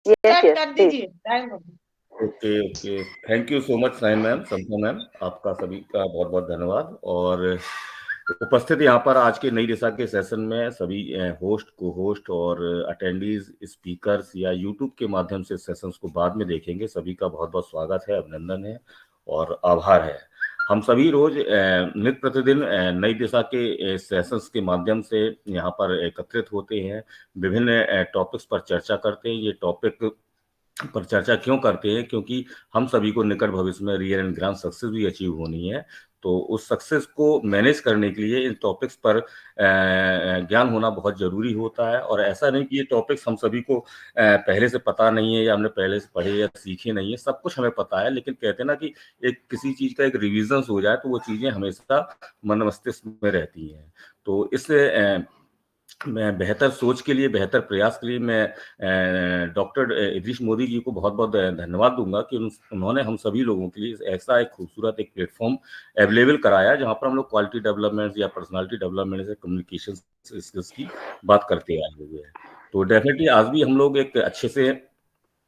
Yes start yes कर please. दीजिए, time हो okay okay, thank you so much Sain ma'am, Sandhya ma'am, आपका सभी का बहुत बहुत धन्यवाद। और उपस्थित यहाँ पर आज के नई दिशा के सेशन में सभी होस्ट, को होस्ट और अटेंडीज, स्पीकर्स या यूट्यूब के माध्यम से सेशंस को बाद में देखेंगे, सभी का बहुत बहुत स्वागत है, अभिनंदन है और आभार है। हम सभी रोज नित्य प्रतिदिन नई दिशा के सेशंस के माध्यम से यहाँ पर एकत्रित होते हैं, विभिन्न टॉपिक्स पर चर्चा करते हैं। ये टॉपिक पर चर्चा क्यों करते हैं? क्योंकि हम सभी को निकट भविष्य में रियल एंड ग्रांड सक्सेस भी अचीव होनी है। तो उस सक्सेस को मैनेज करने के लिए इन टॉपिक्स पर ज्ञान होना बहुत जरूरी होता है। और ऐसा नहीं कि ये टॉपिक्स हम सभी को पहले से पता नहीं है या हमने पहले से पढ़े या सीखे नहीं है, सब कुछ हमें पता है। लेकिन कहते हैं ना कि एक किसी चीज का एक रिविजन हो जाए तो वो चीजें हमेशा मन मस्तिष्क में रहती हैं। तो इससे मैं बेहतर सोच के लिए, बेहतर प्रयास के लिए मैं डॉक्टर इदरीश मोदी जी को बहुत बहुत धन्यवाद दूंगा कि उन्होंने हम सभी लोगों के लिए ऐसा एक खूबसूरत एक प्लेटफॉर्म अवेलेबल कराया जहां पर हम लोग क्वालिटी डेवलपमेंट या पर्सनालिटी डेवलपमेंट से कम्युनिकेशन स्किल्स की बात करते आए हुए हैं। तो डेफिनेटली आज भी हम लोग एक अच्छे से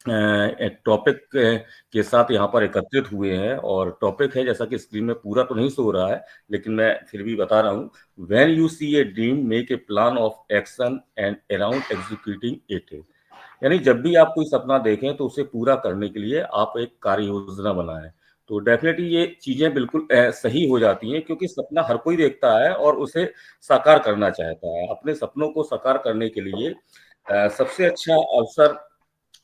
एक टॉपिक के साथ यहाँ पर एकत्रित हुए हैं। और टॉपिक है, जैसा कि स्क्रीन में पूरा तो नहीं शो रहा है लेकिन मैं फिर भी बता रहा हूँ, when you see a dream make a plan of action and around executing it. यानी जब भी आप कोई सपना देखें तो उसे पूरा करने के लिए आप एक कार्य योजना बनाएं। तो डेफिनेटली ये चीजें बिल्कुल सही हो जाती हैं, क्योंकि सपना हर कोई देखता है और उसे साकार करना चाहता है। अपने सपनों को साकार करने के लिए सबसे अच्छा अवसर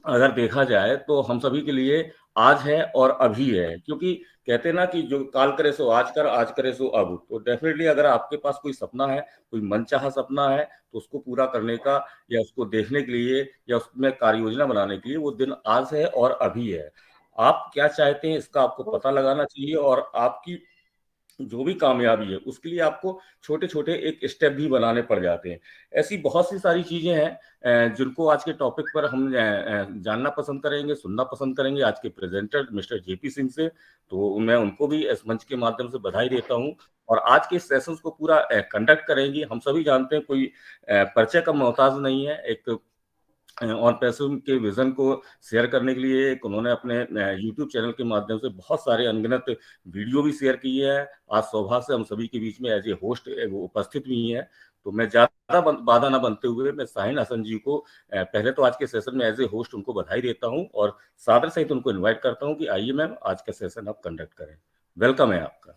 अगर देखा जाए तो हम सभी के लिए आज है और अभी है। क्योंकि कहते हैं ना कि जो काल करे सो आज कर, आज करे सो अब। तो डेफिनेटली अगर आपके पास कोई सपना है, कोई मनचाहा सपना है, तो उसको पूरा करने का या उसको देखने के लिए या उसमें कार्य योजना बनाने के लिए वो दिन आज है और अभी है। आप क्या चाहते हैं इसका आपको पता लगाना चाहिए, और आपकी जो भी कामयाबी है उसके लिए आपको छोटे छोटे एक स्टेप भी बनाने पड़ जाते हैं। ऐसी बहुत सी सारी चीजें हैं जिनको आज के टॉपिक पर हम जानना पसंद करेंगे, सुनना पसंद करेंगे आज के प्रेजेंटर मिस्टर जेपी सिंह से। तो मैं उनको भी इस मंच के माध्यम से बधाई देता हूं। और आज के सेशंस को पूरा कंडक्ट करेंगी। हम सभी जानते हैं कोई परिचय का मोहताज नहीं है। एक और पैसों के विजन को शेयर करने के लिए उन्होंने अपने यूट्यूब चैनल के माध्यम से बहुत सारे अनगिनत वीडियो भी शेयर किए हैं। आज सौभाग्य से हम सभी के बीच में एज ए होस्ट वो उपस्थित भी हैं। तो मैं ज्यादा बाधा ना बनते हुए मैं साहिन हसन जी को पहले तो आज के सेशन में एज ए होस्ट उनको बधाई देता हूं और सादर सहित उनको इन्वाइट करता हूं कि आइए मैम आज का सेशन आप कंडक्ट करें। वेलकम है आपका।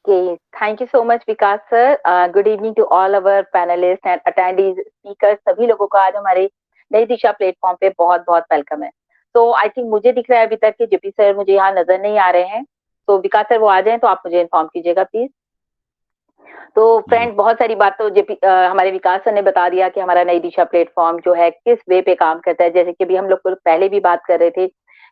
Okay, thank you so much, Vikas sir. Good evening to all our panelists and attendees, speakers. सभी लोगों का आज हमारे नई दिशा प्लेटफॉर्म पे बहुत बहुत वेलकम है. तो आई थिंक मुझे दिख रहा है अभी तक कि जेपी सर मुझे यहाँ नजर नहीं आ रहे हैं. तो विकास सर वो आ जाएं तो आप मुझे इन्फॉर्म कीजिएगा प्लीज. तो फ्रेंड, बहुत सारी बात तो जेपी हमारे विकास सर ने बता दिया कि हमारा नई दिशा प्लेटफॉर्म जो है किस वे पे काम करता है. जैसे कि अभी हम लोग पहले भी बात कर रहे थे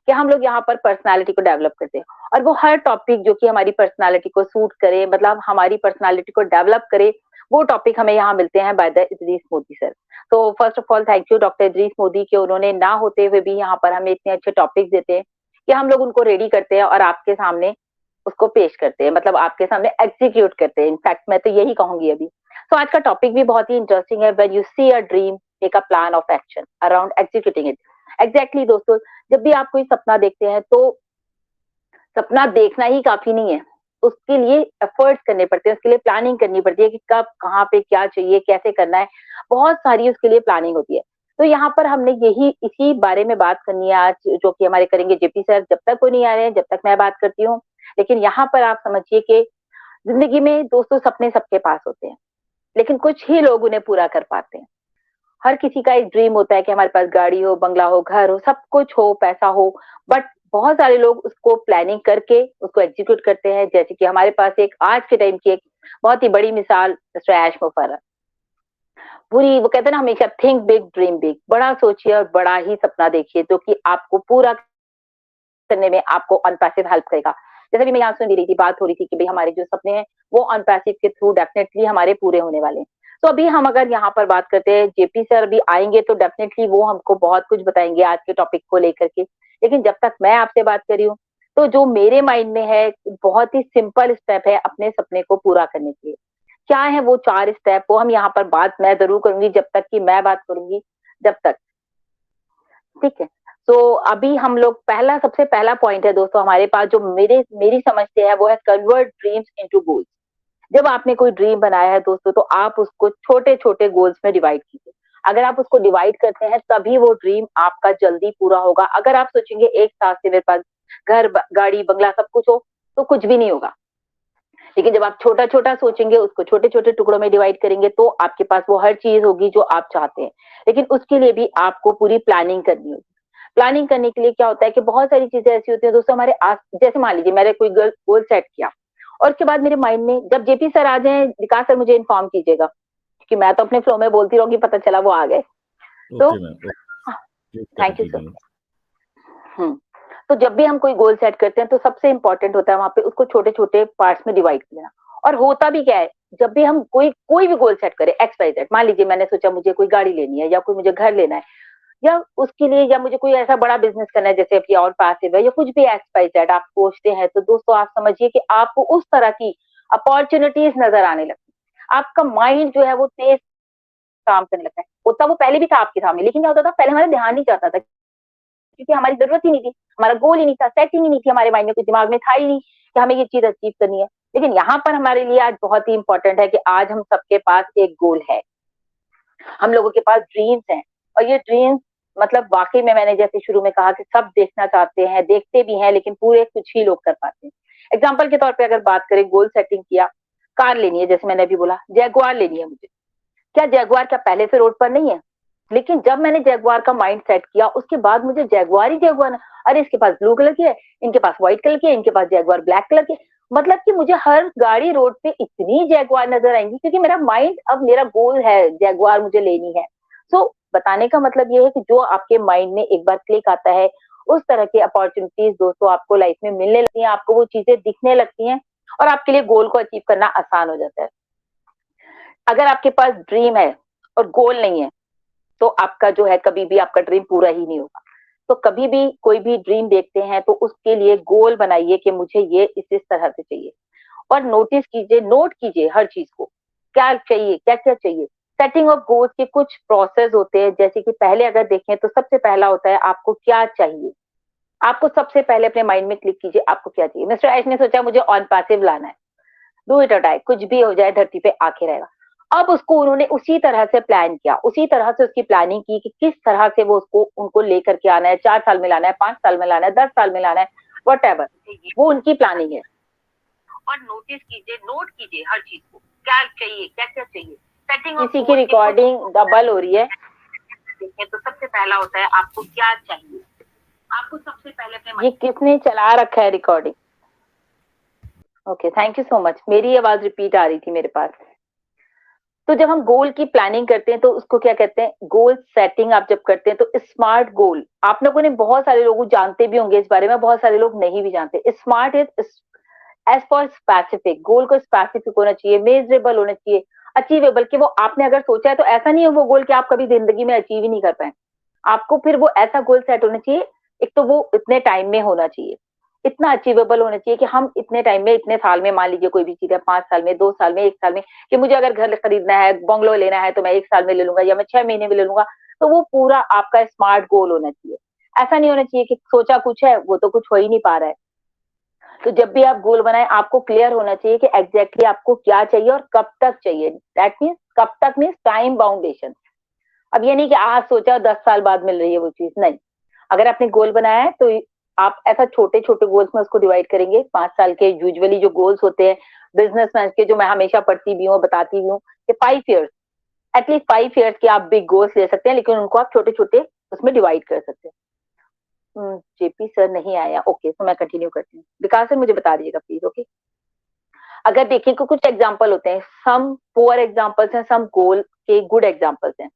कि हम लोग यहाँ पर पर्सनालिटी को डेवलप करते हैं, और वो हर टॉपिक जो कि हमारी पर्सनालिटी को सूट करे, मतलब हमारी पर्सनालिटी को डेवलप करे, वो टॉपिक हमें यहाँ मिलते हैं by the Idrish Modi sir. तो first of all thank you doctor Idrish Modi कि उन्होंने ना होते हुए भी यहाँ पर हमें इतने अच्छे टॉपिक देते हैं कि हम लोग उनको रेडी करते हैं और आपके सामने उसको पेश करते हैं, मतलब आपके सामने एग्जीक्यूट करते हैं. इनफैक्ट मैं तो यही कहूंगी अभी. तो आज का टॉपिक भी बहुत ही इंटरेस्टिंग है. When you see a dream make a plan of action around executing it. Exactly दोस्तों, जब भी आप कोई सपना देखते हैं तो सपना देखना ही काफी नहीं है, उसके लिए एफर्ट्स करने पड़ते हैं, उसके लिए प्लानिंग करनी पड़ती है कि कब कहाँ पे क्या चाहिए, कैसे करना है. बहुत सारी उसके लिए प्लानिंग होती है. तो यहाँ पर हमने यही इसी बारे में बात करनी है आज, जो कि हमारे करेंगे जेपी सर. जब तक कोई नहीं आ रहे हैं जब तक मैं बात करती हूँ. लेकिन यहाँ पर आप समझिए कि जिंदगी में दोस्तों सपने सबके पास होते हैं, लेकिन कुछ ही लोग उन्हें पूरा कर पाते हैं. हर किसी का एक ड्रीम होता है कि हमारे पास गाड़ी हो, बंगला हो, घर हो, सब कुछ हो, पैसा हो. बट बहुत सारे लोग उसको प्लानिंग करके उसको एग्जीक्यूट करते हैं. जैसे कि हमारे पास एक आज के टाइम की एक बहुत ही बड़ी मिसाल मिस्टर ऐश मुफर्रर. पूरी वो कहते हैं ना हमेशा, थिंक बिग ड्रीम बिग. बड़ा सोचिए और बड़ा ही सपना देखिए जो कि आपको पूरा करने में आपको अनपैसिव हेल्प करेगा. जैसे भी मैं यहाँ सुन रही थी, बात हो रही थी कि भाई हमारे जो सपने हैं वो अनपैसिव के थ्रू डेफिनेटली हमारे पूरे होने वाले हैं. तो अभी हम अगर यहाँ पर बात करते हैं, जेपी सर अभी आएंगे तो डेफिनेटली वो हमको बहुत कुछ बताएंगे आज के टॉपिक को लेकर के. लेकिन जब तक मैं आपसे बात कर रही हूँ तो जो मेरे माइंड में है, बहुत ही सिंपल स्टेप है अपने सपने को पूरा करने के लिए. क्या है वो 4 स्टेप, वो हम यहाँ पर बात मैं जरूर करूंगी. जब तक कि मैं बात करूंगी जब तक ठीक है। तो अभी हम लोग सबसे पहला पॉइंट है दोस्तों हमारे पास, जो मेरी समझ से है, वो है कन्वर्ट ड्रीम्स इनटू गोल्स। जब आपने कोई ड्रीम बनाया है दोस्तों, तो आप उसको छोटे छोटे गोल्स में डिवाइड कीजिए। अगर आप उसको डिवाइड करते हैं तभी वो ड्रीम आपका जल्दी पूरा होगा। अगर आप सोचेंगे एक साथ से मेरे पास घर गाड़ी बंगला सब कुछ हो, तो कुछ भी नहीं होगा। लेकिन जब आप छोटा छोटा सोचेंगे, उसको छोटे छोटे टुकड़ों में डिवाइड करेंगे, तो आपके पास वो हर चीज होगी जो आप चाहते हैं। लेकिन उसके लिए भी आपको पूरी प्लानिंग करनी होगी। प्लानिंग करने के लिए क्या होता है कि बहुत सारी चीजें ऐसी होती है दोस्तों हमारे आस, जैसे मान लीजिए मैंने कोई गोल सेट किया, और उसके बाद मेरे माइंड में जब जेपी सर आ जाए, विकास सर मुझे इन्फॉर्म कीजिएगा, क्योंकि मैं तो अपने फ्लो में बोलती रहूंगी, पता चला वो आ गए। तो okay ma'am, thank you sir. तो जब भी हम कोई गोल सेट करते हैं, तो सबसे इंपॉर्टेंट होता है वहां पे उसको छोटे छोटे पार्ट्स में डिवाइड करना। और होता भी क्या है, जब भी हम कोई भी गोल सेट करें, एक्स वाई जेड, मान लीजिए मैंने सोचा मुझे कोई गाड़ी लेनी है, या कोई मुझे घर लेना है, या उसके लिए, या मुझे कोई ऐसा बड़ा बिजनेस करना है जैसे अभी और पैसिव है, या कुछ भी एक्स वाई जेड आप सोचते हैं, तो दोस्तों आप समझिए कि आपको उस तरह की अपॉर्चुनिटीज नजर आने लगती है। आपका माइंड जो है वो तेज काम करने लगता है। होता वो पहले भी था आपके सामने, लेकिन क्या होता था, पहले हमारा ध्यान नहीं जाता था, क्योंकि हमारी जरूरत ही नहीं थी, हमारा गोल ही नहीं था, सेटिंग ही नहीं थी हमारे माइंड में, कुछ दिमाग में था ही नहीं कि हमें ये चीज अचीव करनी है। लेकिन यहाँ पर हमारे लिए आज बहुत ही इंपॉर्टेंट है कि आज हम सबके पास एक गोल है, हम लोगों के पास ड्रीम्स हैं। और ये ड्रीम्स मतलब वाकई में, मैंने जैसे शुरू में कहा कि सब देखना चाहते हैं, देखते भी हैं, लेकिन पूरे कुछ ही लोग कर पाते हैं। एग्जाम्पल के तौर पे अगर बात करें, गोल सेटिंग किया, कार लेनी है, जैसे मैंने अभी बोला जैगुआर लेनी है मुझे। क्या जैगुआर क्या पहले से रोड पर नहीं है? लेकिन जब मैंने जैगुआर का माइंड सेट किया, उसके बाद मुझे जैगुआर ही जैगुआर, अरे इसके पास ब्लू कलर की है, इनके पास व्हाइट कलर की है, इनके पास जैगुआर ब्लैक कलर की है। मतलब कि मुझे हर गाड़ी रोड पे इतनी जैगुआर नजर आएंगी, क्योंकि मेरा माइंड, अब मेरा गोल है जैगुआर मुझे लेनी है। सो बताने का मतलब ये है कि जो आपके माइंड में एक बार क्लिक आता है, उस तरह की अपॉर्चुनिटीज दोस्तों आपको लाइफ में मिलने लगती हैं, आपको वो चीजें दिखने लगती हैं, और आपके लिए गोल को अचीव करना आसान हो जाता है। अगर आपके पास ड्रीम है और गोल नहीं है, तो आपका जो है कभी भी आपका ड्रीम पूरा ही नहीं होगा। तो कभी भी कोई भी ड्रीम देखते हैं, तो उसके लिए गोल बनाइए कि मुझे ये इस तरह से चाहिए, और नोटिस कीजिए, नोट कीजिए हर चीज को, क्या चाहिए, क्या क्या चाहिए। सेटिंग ऑफ गोल्स के कुछ प्रोसेस होते हैं, जैसे कि पहले अगर देखें तो सबसे पहला होता है आपको क्या चाहिए। आपको सबसे पहले अपने माइंड में क्लिक कीजिए, आपको क्या चाहिए। मिस्टर एच ने सोचा मुझे ऑन पैसिव लाना है, डू इट और डाई, कुछ भी हो जाए धरती पे आके रहेगा। अब उसको उन्होंने उसी तरह से प्लान किया, उसी तरह से उसकी प्लानिंग की कि किस तरह से वो उसको उनको लेकर के आना है, 4 साल में लाना है, 5 साल में लाना है, 10 साल में लाना है, वट एवर, वो उनकी प्लानिंग है। और नोटिस कीजिए, नोट कीजिए हर चीज को, क्या चाहिए, क्या क्या चाहिए। सेटिंग किसी की रिकॉर्डिंग डबल हो रही है, तो सबसे पहला होता है आपको क्या चाहिए। आपको सबसे पहले अपने, ये किसने चला रखा है recording? Okay, thank you so much. मेरी आवाज रिपीट आ रही थी मेरे पास। तो जब हम गोल की प्लानिंग करते हैं, तो उसको क्या कहते हैं, गोल सेटिंग आप जब करते हैं, तो स्मार्ट गोल, आप लोगों ने, बहुत सारे लोग जानते भी होंगे इस बारे में, बहुत सारे लोग नहीं भी जानते। SMART is as for specific, goal को स्पेसिफिक होना चाहिए, मेजरेबल होना चाहिए, अचीवेबल, कि वो आपने अगर सोचा है तो ऐसा नहीं है वो गोल कि आप कभी जिंदगी में अचीव ही नहीं कर पाए। आपको फिर वो ऐसा गोल सेट होना चाहिए, एक तो वो इतने टाइम में होना चाहिए, इतना अचीवेबल होना चाहिए कि हम इतने टाइम में, इतने साल में, मान लीजिए कोई भी चीज है, 5 साल में, 2 साल में, 1 साल में, कि मुझे अगर घर खरीदना है, बंगलो लेना है, तो मैं 1 साल में ले लूंगा, या मैं 6 महीने में ले लूंगा। तो वो पूरा आपका स्मार्ट गोल होना चाहिए। ऐसा नहीं होना चाहिए कि सोचा कुछ है, वो तो कुछ हो ही नहीं पा रहा है। तो जब भी आप गोल बनाए, आपको क्लियर होना चाहिए कि एग्जैक्टली आपको क्या चाहिए और कब तक चाहिए। दैट मीन्स, कब तक मीन्स टाइम बाउंडेशन। अब ये नहीं कि आज सोचा 10 साल बाद मिल रही है वो चीज, नहीं। अगर आपने गोल बनाया है, तो आप ऐसा छोटे छोटे गोल्स में उसको डिवाइड करेंगे। 5 साल के यूजुअली जो गोल्स होते हैं बिजनेसमैन के, जो मैं हमेशा पढ़ती भी हूँ, बताती भी हूँ, कि 5 ईयर्स, एटलीस्ट 5 ईयर्स के आप बिग गोल्स ले सकते हैं, लेकिन उनको आप छोटे छोटे उसमें डिवाइड कर सकते हैं। जेपी सर नहीं आया, ओके, तो मैं कंटिन्यू करती हूँ। विकास सर मुझे बता दीजिएगा प्लीज, ओके। अगर देखिए कि कुछ एग्जाम्पल होते हैं, सम पुअर एग्जाम्पल्स हैं, सम गोल के गुड एग्जाम्पल्स हैं,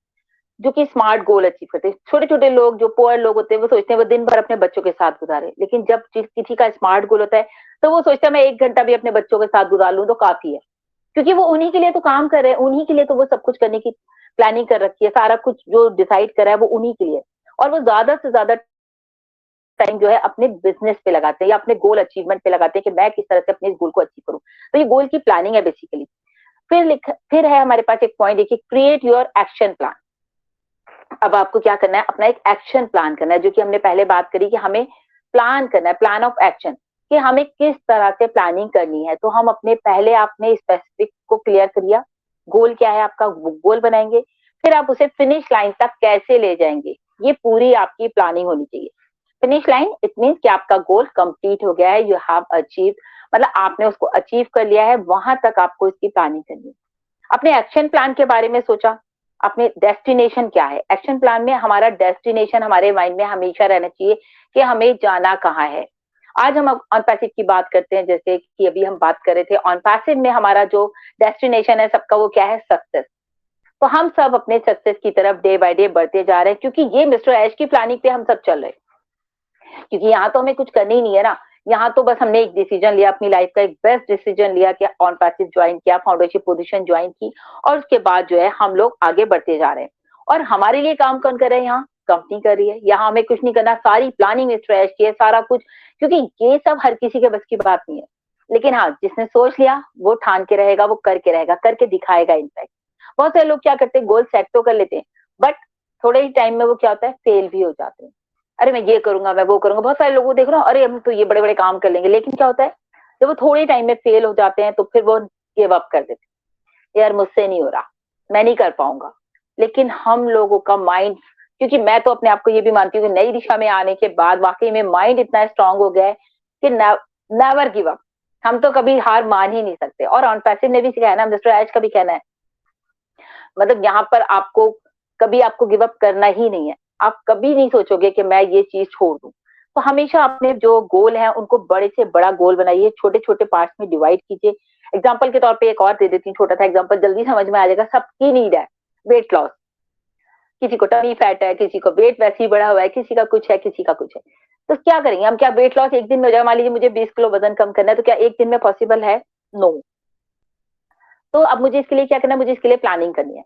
जो कि स्मार्ट गोल अचीव करते हैं। छोटे छोटे लोग, जो पुअर लोग होते हैं, वो सोचते हैं वो दिन भर अपने बच्चों के साथ गुजारे, लेकिन जब किसी का स्मार्ट गोल होता है, तो वो सोचता है मैं 1 घंटा भी अपने बच्चों के साथ गुजार लूं तो काफी है, क्योंकि वो उन्हीं के लिए तो काम कर रहे हैं, उन्हीं के लिए तो वो सब कुछ करने की प्लानिंग कर रखी है, सारा कुछ जो डिसाइड करा है वो उन्हीं के लिए। और वो ज्यादा से ज्यादा टाइम जो है अपने बिजनेस पे लगाते हैं, या अपने गोल अचीवमेंट पे लगाते हैं, कि मैं किस तरह से अपने इस गोल को अचीव करूं। तो ये गोल की प्लानिंग है बेसिकली। फिर है हमारे पास एक पॉइंट, देखिए, क्रिएट योर एक्शन प्लान। अब आपको क्या करना है, अपना एक एक्शन प्लान करना है, जो कि हमने पहले बात करी कि हमें प्लान करना है, प्लान ऑफ एक्शन, कि हमें किस तरह से प्लानिंग करनी है। तो हम अपने पहले आपने स्पेसिफिक को क्लियर किया, गोल क्या है आपका, गोल बनाएंगे, फिर आप उसे फिनिश लाइन तक कैसे ले जाएंगे, ये पूरी आपकी प्लानिंग होनी चाहिए। फिनिश लाइन इट मीन कि आपका गोल कंप्लीट हो गया है, यू हैव अचीव, मतलब आपने उसको अचीव कर लिया है, वहां तक आपको इसकी प्लानिंग करनी है। अपने एक्शन प्लान के बारे में सोचा, अपने डेस्टिनेशन क्या है। एक्शन प्लान में हमारा डेस्टिनेशन हमारे माइंड में हमेशा रहना चाहिए कि हमें जाना कहाँ है। आज हम ऑन पैसिव की बात करते हैं, जैसे कि अभी हम बात कर रहे थे ऑन पैसिव में हमारा जो डेस्टिनेशन है सबका, वो क्या है, सक्सेस। तो हम सब अपने सक्सेस की तरफ डे बाय डे बढ़ते जा रहे हैं, क्योंकि ये मिस्टर ऐश की प्लानिंग पे हम सब चल रहे हैं। क्योंकि यहाँ तो हमें कुछ करना ही नहीं है ना, यहाँ तो बस हमने एक डिसीजन लिया, अपनी लाइफ का एक बेस्ट डिसीजन लिया कि ऑन पैसिव ज्वाइन किया, फाउंडेशन पोजीशन ज्वाइन की, और उसके बाद जो है हम लोग आगे बढ़ते जा रहे हैं। और हमारे लिए काम कौन कर रहे हैं, यहाँ कंपनी कर रही है, यहाँ हमें कुछ नहीं करना, सारी प्लानिंग स्ट्रेच की है, सारा कुछ, क्योंकि ये सब हर किसी के बस की बात नहीं है। लेकिन हाँ, जिसने सोच लिया वो ठान के रहेगा, वो करके रहेगा, करके दिखाएगा। इनफैक्ट बहुत सारे लोग क्या करते हैं, गोल सेट तो कर लेते हैं, बट थोड़े ही टाइम में वो क्या होता है, फेल भी हो जाते हैं। अरे मैं ये करूंगा, मैं वो करूंगा, बहुत सारे लोगों को देख रहा हूँ, अरे हम तो ये बड़े बड़े काम कर लेंगे, लेकिन क्या होता है, जब वो थोड़े टाइम में फेल हो जाते हैं तो फिर वो गिव अप कर देते हैं, यार मुझसे नहीं हो रहा, मैं नहीं कर पाऊंगा। लेकिन हम लोगों का माइंड, क्योंकि मैं तो अपने आप को ये भी मानती हूँ कि नई दिशा में आने के बाद वाकई में माइंड इतना स्ट्रांग हो गया है कि नेवर गिव अप, हम तो कभी हार मान ही नहीं सकते। और ऑन पैसिव ने भी सिखाया ना, मिस्टर एच का भी कहना है, मतलब यहाँ पर आपको कभी आपको गिव अप करना ही नहीं है। आप कभी नहीं सोचोगे कि मैं ये चीज छोड़ दूं। तो हमेशा अपने जो गोल है उनको बड़े से बड़ा गोल बनाइए, छोटे छोटे पार्ट्स में डिवाइड कीजिए। एग्जाम्पल के तौर पे एक और दे देती हूँ, छोटा सा एग्जाम्पल, जल्दी समझ में आ जाएगा। सबकी नीड है वेट लॉस, किसी को टमी फैट है, किसी को वेट वैसे ही बढ़ा हुआ है, किसी का कुछ है, किसी का कुछ है। तो क्या करेंगे हम, क्या वेट लॉस एक दिन में हो जाएगा? मान लीजिए मुझे 20 किलो वजन कम करना है, तो क्या एक दिन में पॉसिबल है? नो। तो अब मुझे इसके लिए क्या करना है, मुझे इसके लिए प्लानिंग करनी है।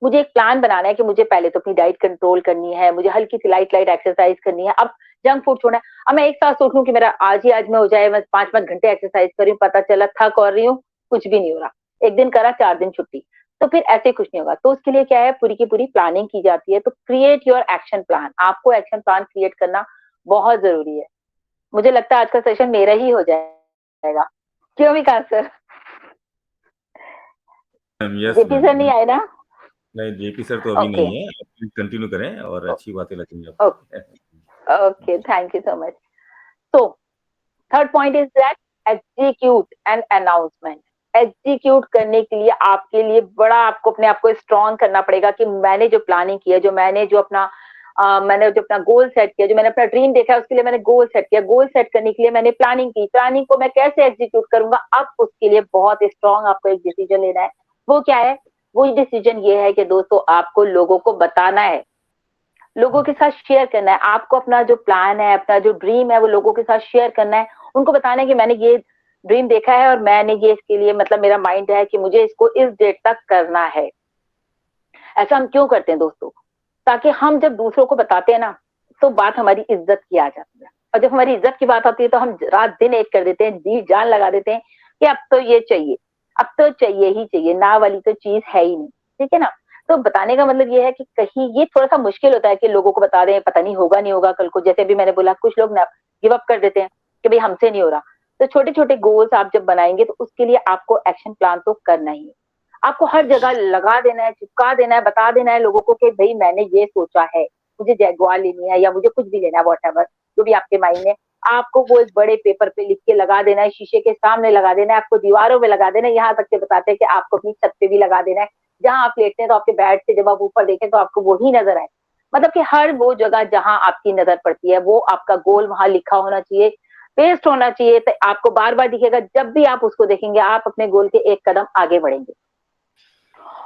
मुझे एक प्लान बनाना है कि मुझे पहले तो अपनी डाइट कंट्रोल करनी है, मुझे हल्की सी लाइट लाइट एक्सरसाइज करनी है, अब जंक फूड छोड़ना है। अब मैं एक साथ सोच लूं कि मेरा आज ही आज में हो जाए, मैं 5-5 घंटे एक्सरसाइज कर रही हूँ, पता चला थक और रही हूँ, कुछ भी नहीं हो रहा, एक दिन करा 4 दिन छुट्टी, तो फिर ऐसे कुछ नहीं होगा। तो उसके लिए क्या है, पूरी की पूरी प्लानिंग की जाती है। तो क्रिएट योर एक्शन प्लान, आपको एक्शन प्लान क्रिएट करना बहुत जरूरी है। मुझे लगता है आज का सेशन मेरा ही हो जाएगा, क्यों Vikas sir? Yes JP ma'am. Sir नहीं आए ना? नहीं, जेपी सर तो अभी ओके, नहीं है, आप कंटिन्यू करें और अच्छी बातें लगेंगी आपको। Okay, thank you so much. So, third point is that execute an announcement. Execute करने के लिए आपके लिए बड़ा आपको अपने आप को स्ट्रॉन्ग करना पड़ेगा कि मैंने जो प्लानिंग की है, जो मैंने जो अपना मैंने जो अपना गोल सेट किया, जो मैंने अपना ड्रीम देखा है, उसके लिए मैंने गोल सेट किया, गोल सेट करने के लिए मैंने प्लानिंग की, प्लानिंग को मैं कैसे एग्जीक्यूट करूंगा, अब उसके लिए बहुत स्ट्रॉन्ग आपको एक डिसीजन लेना है। वो क्या है? वो डिसीजन ये है कि दोस्तों आपको लोगों को बताना है, लोगों के साथ शेयर करना है। आपको अपना जो प्लान है, अपना जो ड्रीम है, वो लोगों के साथ शेयर करना है। उनको बताना है कि मैंने ये ड्रीम देखा है और मैंने ये इसके लिए, मतलब मेरा माइंड है कि मुझे इसको इस डेट तक करना है। ऐसा हम क्यों करते हैं दोस्तों? ताकि हम जब दूसरों को बताते हैं ना, तो बात हमारी इज्जत की आ जाती है। और जब हमारी इज्जत की बात आती है तो हम रात दिन एक कर देते हैं, जी जान लगा देते हैं कि अब तो ये चाहिए, अब तो चाहिए ही चाहिए, ना वाली तो चीज है ही नहीं। ठीक है ना? तो बताने का मतलब ये है कि कहीं ये थोड़ा सा मुश्किल होता है कि लोगों को बता दें, पता नहीं होगा नहीं होगा कल को। जैसे भी मैंने बोला, कुछ लोग गिव अप कर देते हैं कि भाई हमसे नहीं हो रहा। तो छोटे छोटे गोल्स आप जब बनाएंगे तो उसके लिए आपको एक्शन प्लान तो करना ही है। आपको हर जगह लगा देना है, चिपका देना है, बता देना है लोगों को कि भाई मैंने ये सोचा है, मुझे जैगुआर लेनी है या मुझे कुछ भी लेना है, वॉट जो भी आपके माइंड में। आपको वो एक बड़े पेपर पे लिख के लगा देना है, शीशे के सामने लगा देना है, आपको दीवारों में लगा देना है, यहाँ तक के बताते हैं कि आपको अपनी छत पे भी लगा देना है। जहां आप लेटते हैं तो आपके बेड से जब आप ऊपर देखें तो आपको वही नजर आए। मतलब कि हर वो जगह जहां आपकी नजर पड़ती है, वो आपका गोल वहां लिखा होना चाहिए, पेस्ट होना चाहिए। तो आपको बार बार दिखेगा, जब भी आप उसको देखेंगे आप अपने गोल के एक कदम आगे बढ़ेंगे।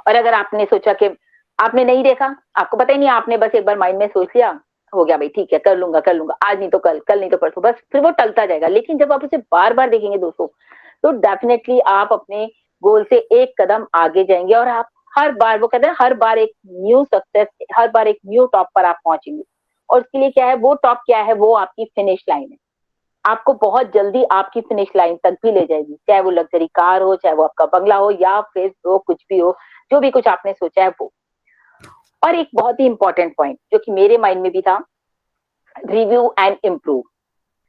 और अगर आपने सोचा कि आपने नहीं देखा, आपको पता ही नहीं, आपने बस एक बार माइंड में सोच लिया, हो गया भाई ठीक है, कर लूंगा कर लूंगा, आज नहीं तो कल, कल नहीं तो परसों, बस फिर वो टलता जाएगा। लेकिन जब आप उसे बार बार देखेंगे दोस्तों, तो डेफिनेटली आप अपने गोल से एक कदम आगे जाएंगे। और आप हर बार, वो कहते हैं हर बार एक न्यू सक्सेस, हर बार एक न्यू टॉप पर आप पहुंचेंगे। और उसके लिए क्या है, वो टॉप क्या है, वो आपकी फिनिश लाइन है। आपको बहुत जल्दी आपकी फिनिश लाइन तक भी ले जाएगी, चाहे वो लग्जरी कार हो, चाहे वो आपका बंगला हो, या फिर वो कुछ भी हो, जो भी कुछ आपने सोचा है वो। और एक बहुत ही इंपॉर्टेंट पॉइंट जो कि मेरे माइंड में भी था, रिव्यू एंड इम्प्रूव।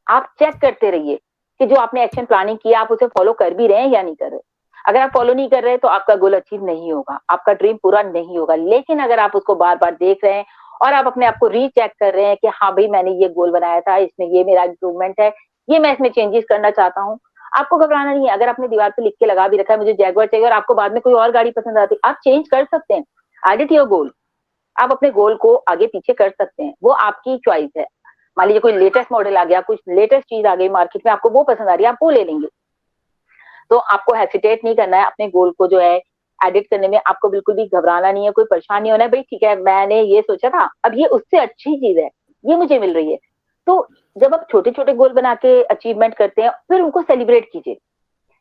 आप चेक करते रहिए कि जो आपने एक्शन प्लानिंग किया आप उसे फॉलो कर भी रहे हैं या नहीं कर रहे। अगर आप फॉलो नहीं कर रहे तो आपका गोल अचीव नहीं होगा, आपका ड्रीम पूरा नहीं होगा। लेकिन अगर आप उसको बार बार देख रहे हैं और आप अपने आप को रीचेक कर रहे हैं कि हाँ भाई मैंने ये गोल बनाया था, इसमें ये मेरा इंप्रूवमेंट है, ये मैं इसमें चेंजेस करना चाहता हूँ, आपको घबराना नहीं है। अगर आपने दीवार पे लिख के लगा भी रखा है मुझे जैगुआर चाहिए और आपको बाद में कोई और गाड़ी पसंद आती है, आप चेंज कर सकते हैं। Edit your goal. आप अपने गोल को आगे पीछे कर सकते हैं, वो आपकी चॉइस है। मान लीजिए कोई लेटेस्ट मॉडल आ गया, कुछ लेटेस्ट चीज आ गई मार्केट में, आपको वो पसंद आ रही है, आप वो ले लेंगे। तो आपको हेसिटेट नहीं करना है अपने गोल को जो है एडिट करने में, आपको बिल्कुल भी घबराना नहीं है, कोई परेशान नहीं होना है। भाई ठीक है, मैंने ये सोचा था, अब ये उससे अच्छी चीज है, ये मुझे मिल रही है। तो जब आप छोटे छोटे गोल बना के अचीवमेंट करते हैं, फिर उनको सेलिब्रेट कीजिए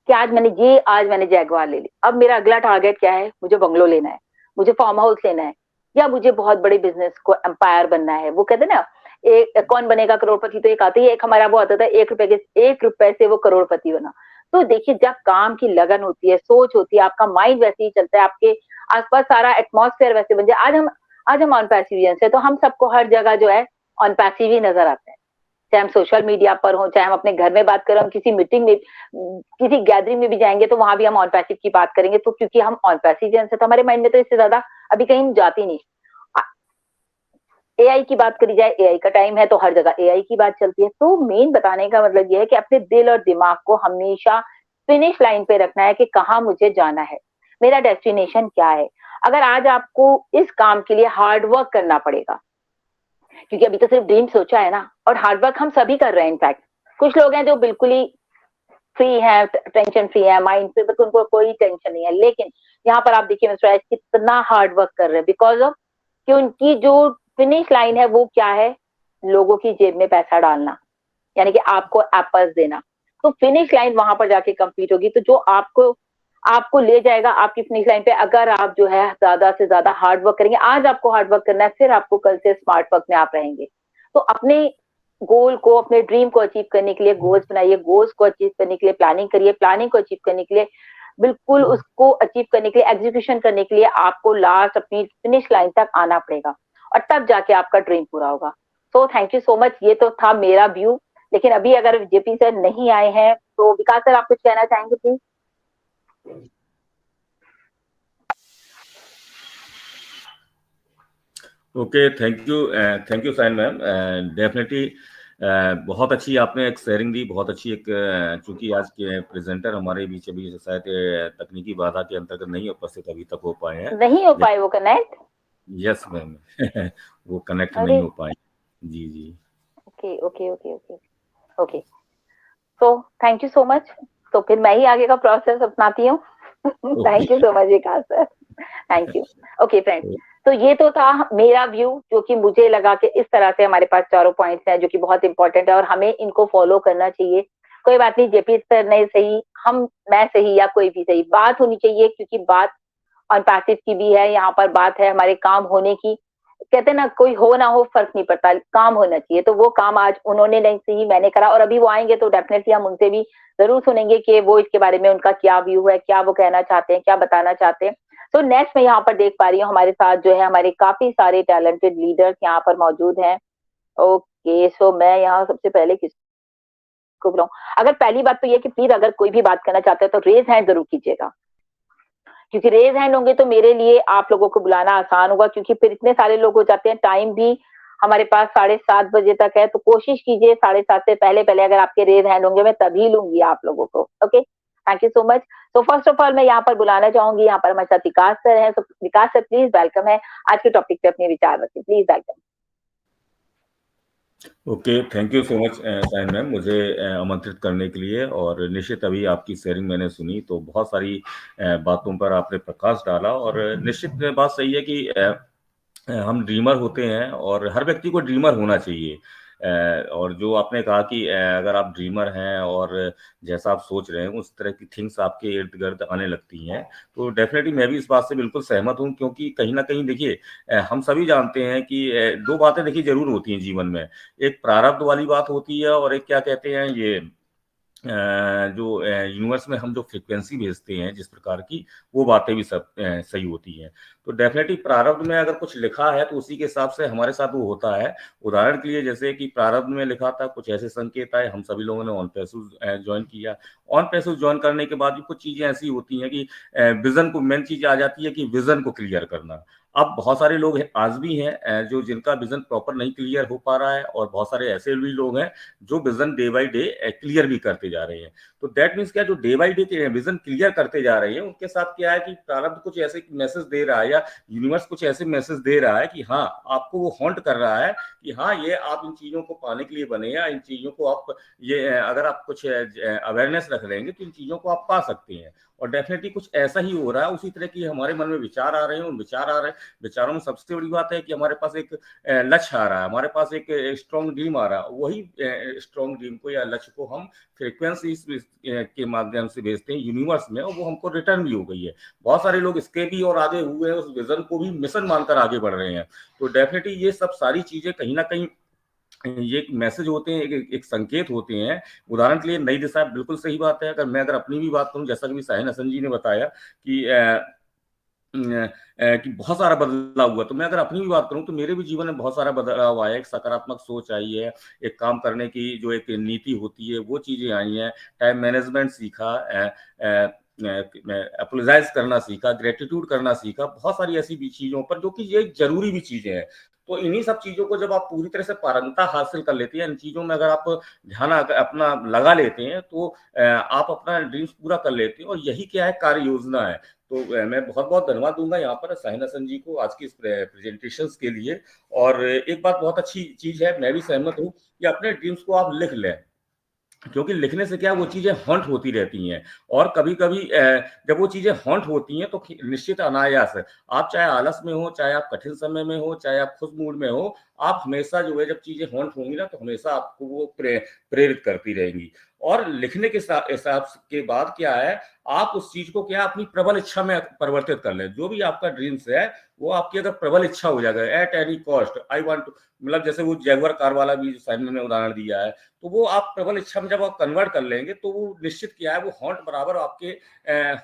कि आज मैंने जैगवार ले ली, अब मेरा अगला टारगेट क्या है, मुझे बंगलो लेना है, मुझे फार्म हाउस लेना है, या मुझे बहुत बड़े बिजनेस को एम्पायर बनना है। वो कहते हैं ना, एक कौन बनेगा करोड़पति, तो एक आती है, एक हमारा वो आता था, 1 रुपए से वो करोड़पति बना। तो देखिए, जब काम की लगन होती है, सोच होती है, आपका माइंड वैसे ही चलता है, आपके आसपास सारा एटमॉस्फेयर वैसे बन जाए। आज हम ऑन पैसिव है, तो हम सबको हर जगह जो है ऑन पैसिव ही नजर आते हैं। चाहे हम सोशल मीडिया पर हो, चाहे हम अपने घर में बात करें, हम किसी मीटिंग में, किसी गैदरिंग में भी जाएंगे तो वहां भी हम ऑन पैसिव की बात करेंगे। तो क्योंकि हम ऑन पैसिव है, तो हमारे माइंड में तो इससे ज्यादा अभी कहीं हम जाती नहीं। एआई की बात करी जाए, एआई का टाइम है तो हर जगह एआई की बात चलती है। तो मेन बताने का मतलब यह है कि अपने दिल और दिमाग को हमेशा फिनिश लाइन पे रखना है कि कहाँ मुझे जाना है, मेरा डेस्टिनेशन क्या है। अगर आज आपको इस काम के लिए हार्ड वर्क करना पड़ेगा, क्योंकि अभी तो सिर्फ ड्रीम सोचा है ना, और हार्ड वर्क हम सभी कर रहे हैं। इनफैक्ट कुछ लोग हैं जो बिल्कुल ही फ्री है, टेंशन फ्री है माइंड से, बस उनको कोई टेंशन नहीं है। लेकिन यहाँ पर आप देखिए मिस्टर एच कितना हार्ड वर्क कर रहे हैं, बिकॉज ऑफ कि उनकी जो फिनिश लाइन है वो क्या है, लोगों की जेब में पैसा डालना, यानी कि आपको एप्पल्स देना। तो फिनिश लाइन वहां पर जाके कंप्लीट होगी। तो जो आपको आपको ले जाएगा आपकी फिनिश लाइन पे, अगर आप जो है ज्यादा से ज्यादा हार्ड वर्क करेंगे। आज आपको हार्ड वर्क करना है, फिर आपको कल से स्मार्ट वर्क में आप रहेंगे। तो अपने गोल को, अपने ड्रीम को अचीव करने के लिए गोल्स बनाइए, गोल्स को अचीव करने के लिए प्लानिंग करिए, प्लानिंग को अचीव करने के लिए, बिल्कुल उसको अचीव करने के लिए, एग्जीक्यूशन करने के लिए आपको लास्ट अपनी फिनिश लाइन तक आना पड़ेगा, और तब जाके आपका ड्रीम पूरा होगा। सो थैंक यू सो मच। ये तो था मेरा व्यू। लेकिन अभी अगर जेपी सर नहीं आए हैं तो विकास सर आप कुछ कहना चाहेंगे please? Okay, thank you Sain ma'am. Definitely बहुत अच्छी आपने एक शेयरिंग दी, बहुत अच्छी एक चूंकि आज के प्रेजेंटर हमारे बीच अभी शायद तकनीकी बाधा के अंतर्गत नहीं उपस्थित अभी तक हो पाए हैं। नहीं हो पाए वो कनेक्ट? यस मैम वो कनेक्ट अरे नहीं हो पाए। जी जी। Okay okay okay okay okay. तो थैंक यू सो मच। तो फिर मैं ही आगे का प्रोसेस अपनाती हूँ। Thank you so much Vikas sir, thank you. Okay friends, तो ये तो था मेरा व्यू, जो कि मुझे लगा कि इस तरह से हमारे पास चारों पॉइंट्स हैं जो कि बहुत इंपॉर्टेंट है और हमें इनको फॉलो करना चाहिए। कोई बात नहीं, जेपी सर नहीं सही, मैं सही या कोई भी सही, बात होनी चाहिए, क्योंकि बात और पैसिव की भी है, यहाँ पर बात है हमारे काम होने की। कहते हैं ना, कोई हो ना हो फर्क नहीं पड़ता, काम होना चाहिए। तो वो काम आज उन्होंने नहीं सही, मैंने करा, और अभी वो आएंगे तो डेफिनेटली हम उनसे भी जरूर सुनेंगे कि वो इसके बारे में उनका क्या व्यू है, क्या वो कहना चाहते हैं, क्या बताना चाहते हैं। तो नेक्स्ट मैं यहाँ पर देख पा रही हूँ हमारे साथ जो है हमारे काफी सारे टैलेंटेड लीडर्स यहाँ पर मौजूद हैं। ओके, सो मैं यहाँ सबसे पहले किसको बुलाऊं? अगर पहली बात तो ये कि प्लीज अगर कोई भी बात करना चाहते हैं तो रेज हैंड जरूर कीजिएगा, क्योंकि रेज हैंड होंगे तो मेरे लिए आप लोगों को बुलाना आसान होगा, क्योंकि फिर इतने सारे लोग हो जाते हैं। टाइम भी हमारे पास 7:30 बजे तक है, तो कोशिश कीजिए 7:30 से पहले पहले अगर आपके रेज हैंड होंगे मैं तभी लूंगी आप लोगों को। Okay, thank you so much. तो फर्स्ट ऑफ ऑल मैं यहाँ पर बुलाना चाहूंगी, यहाँ पर हमारे साथ विकास सर है। तो विकास सर प्लीज वेलकम है, आज के टॉपिक पे अपने विचार रखिए, please welcome. Okay, thank you so much Sain ma'am, मुझे आमंत्रित करने के लिए। और निश्चित अभी आपकी शेयरिंग मैंने सुनी तो बहुत सारी बातों पर आपने प्रकाश डाला। और निश्चित बात सही है कि हम ड्रीमर होते हैं और हर व्यक्ति को ड्रीमर होना चाहिए। और जो आपने कहा कि अगर आप ड्रीमर हैं और जैसा आप सोच रहे हैं उस तरह की थिंग्स आपके इर्द गिर्द आने लगती हैं, तो डेफिनेटली मैं भी इस बात से बिल्कुल सहमत हूं। क्योंकि कहीं ना कहीं देखिए, हम सभी जानते हैं कि दो बातें देखिए जरूर होती हैं जीवन में। एक प्रारब्ध वाली बात होती है और एक क्या कहते हैं ये जो यूनिवर्स में हम जो फ्रीक्वेंसी भेजते हैं जिस प्रकार की, वो बातें भी सब सही होती हैं। तो डेफिनेटली प्रारब्ध में अगर कुछ लिखा है तो उसी के हिसाब से हमारे साथ वो होता है। उदाहरण के लिए जैसे कि प्रारब्ध में लिखा था, कुछ ऐसे संकेत आए, हम सभी लोगों ने ऑन पैसूस ज्वाइन किया। ऑन पैसूस ज्वाइन करने के बाद भी कुछ चीजें ऐसी होती हैं कि विजन को, मेन चीज आ जाती है कि विजन को क्लियर करना। अब बहुत सारे लोग आज भी हैं जो जिनका विजन प्रॉपर नहीं क्लियर हो पा रहा है, और बहुत सारे ऐसे भी लोग हैं जो vision day by day clear भी करते जा रहे हैं। तो दैट मीन्स क्या, जो day by day vision clear करते जा रहे हैं उनके साथ क्या है कि प्रारब्ध कुछ ऐसे मैसेज दे रहा है, या यूनिवर्स कुछ ऐसे मैसेज दे रहा है कि हाँ, आपको वो हॉन्ट कर रहा है कि हाँ, ये आप इन चीजों को पाने के लिए बने, या इन चीजों को आप, ये अगर आप कुछ अवेयरनेस रख लेंगे तो इन चीजों को आप पा सकते हैं। और डेफिनेटली कुछ ऐसा ही हो रहा है। उसी तरह की हमारे मन में विचार आ रहे हैं, उन विचार आ रहे हैं, विचारों में सबसे बड़ी बात है कि हमारे पास एक लक्ष्य आ रहा है, हमारे पास एक स्ट्रॉन्ग ड्रीम आ रहा है। वही स्ट्रॉन्ग ड्रीम को या लक्ष्य को हम फ्रीक्वेंसी के माध्यम से भेजते हैं यूनिवर्स में, और वो हमको रिटर्न भी हो गई है। बहुत सारे लोग इसके भी और आगे हुए हैं, उस विजन को भी मिशन मानकर आगे बढ़ रहे हैं। तो डेफिनेटली ये सब सारी चीजें कहीं ना कहीं ये एक मैसेज होते हैं, एक संकेत होते हैं। उदाहरण के लिए नई दिशा, बिल्कुल सही बात है। अगर अपनी भी बात करूं, जैसा कि साहिन हसन जी ने बताया कि कि बहुत सारा बदलाव हुआ, तो मैं अगर अपनी भी बात करूं तो मेरे भी जीवन में बहुत सारा बदलाव आया है। एक सकारात्मक सोच आई है, एक काम करने की जो एक नीति होती है वो चीजें आई हैं, टाइम मैनेजमेंट सीखा, अपोलोजाइज करना सीखा, ग्रेटिट्यूड करना सीखा, बहुत सारी ऐसी भी चीजों पर जो कि ये जरूरी भी चीजें हैं। तो इन्हीं सब चीजों को जब आप पूरी तरह से पारंगता हासिल कर लेते हैं, इन चीजों में अगर आप ध्यान अपना लगा लेते हैं, तो आप अपना ड्रीम्स पूरा कर लेते हैं। और यही क्या है, कार्य योजना है। तो मैं बहुत बहुत धन्यवाद दूंगा यहाँ पर साहिन हसन जी को आज की इस प्रेजेंटेशन के लिए। और एक बात बहुत अच्छी चीज है, मैं भी सहमत हूँ कि अपने ड्रीम्स को आप लिख लें, क्योंकि लिखने से क्या, वो चीजें हॉन्ट होती रहती हैं। और कभी कभी जब वो चीजें हॉन्ट होती हैं तो निश्चित अनायास है, आप चाहे आलस में हो, चाहे आप कठिन समय में हो, चाहे आप खुश मूड में हो, आप हमेशा जो है, जब चीजें हॉन्ट होंगी ना, तो हमेशा आपको वो प्रेरित करती रहेंगी। और लिखने के हिसाब के बाद क्या है, आप उस चीज को क्या, अपनी प्रबल इच्छा में परिवर्तित कर लें। जो भी आपका ड्रीम्स है, वो आपकी अगर प्रबल इच्छा हो जाएगा, at any cost I want to, मतलब जैसे वो जैगुआर कार वाला भी साइमन ने उदाहरण दिया है, तो वो आप प्रबल इच्छा में जब आप कन्वर्ट कर लेंगे, तो वो निश्चित क्या है, वो हॉन्ट बराबर आपके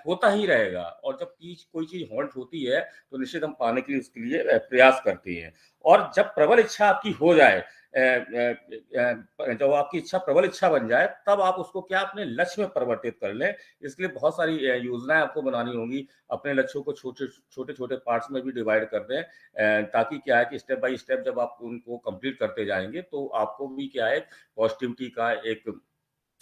होता ही रहेगा। और जब कोई चीज हॉन्ट होती है, तो निश्चित हम पाने के लिए उसके लिए प्रयास करते हैं। और जब प्रबल इच्छा आपकी हो जाए, जब आपकी इच्छा प्रबल इच्छा बन जाए, तब आप उसको क्या, अपने लक्ष्य में परिवर्तित कर लें। इसके लिए बहुत सारी योजनाएं आपको बनानी होंगी। अपने लक्ष्यों को छोटे छोटे छोटे पार्ट्स में भी डिवाइड कर दें, ताकि क्या है कि स्टेप बाय स्टेप जब आप उनको कंप्लीट करते जाएंगे, तो आपको भी क्या है, पॉजिटिविटी का एक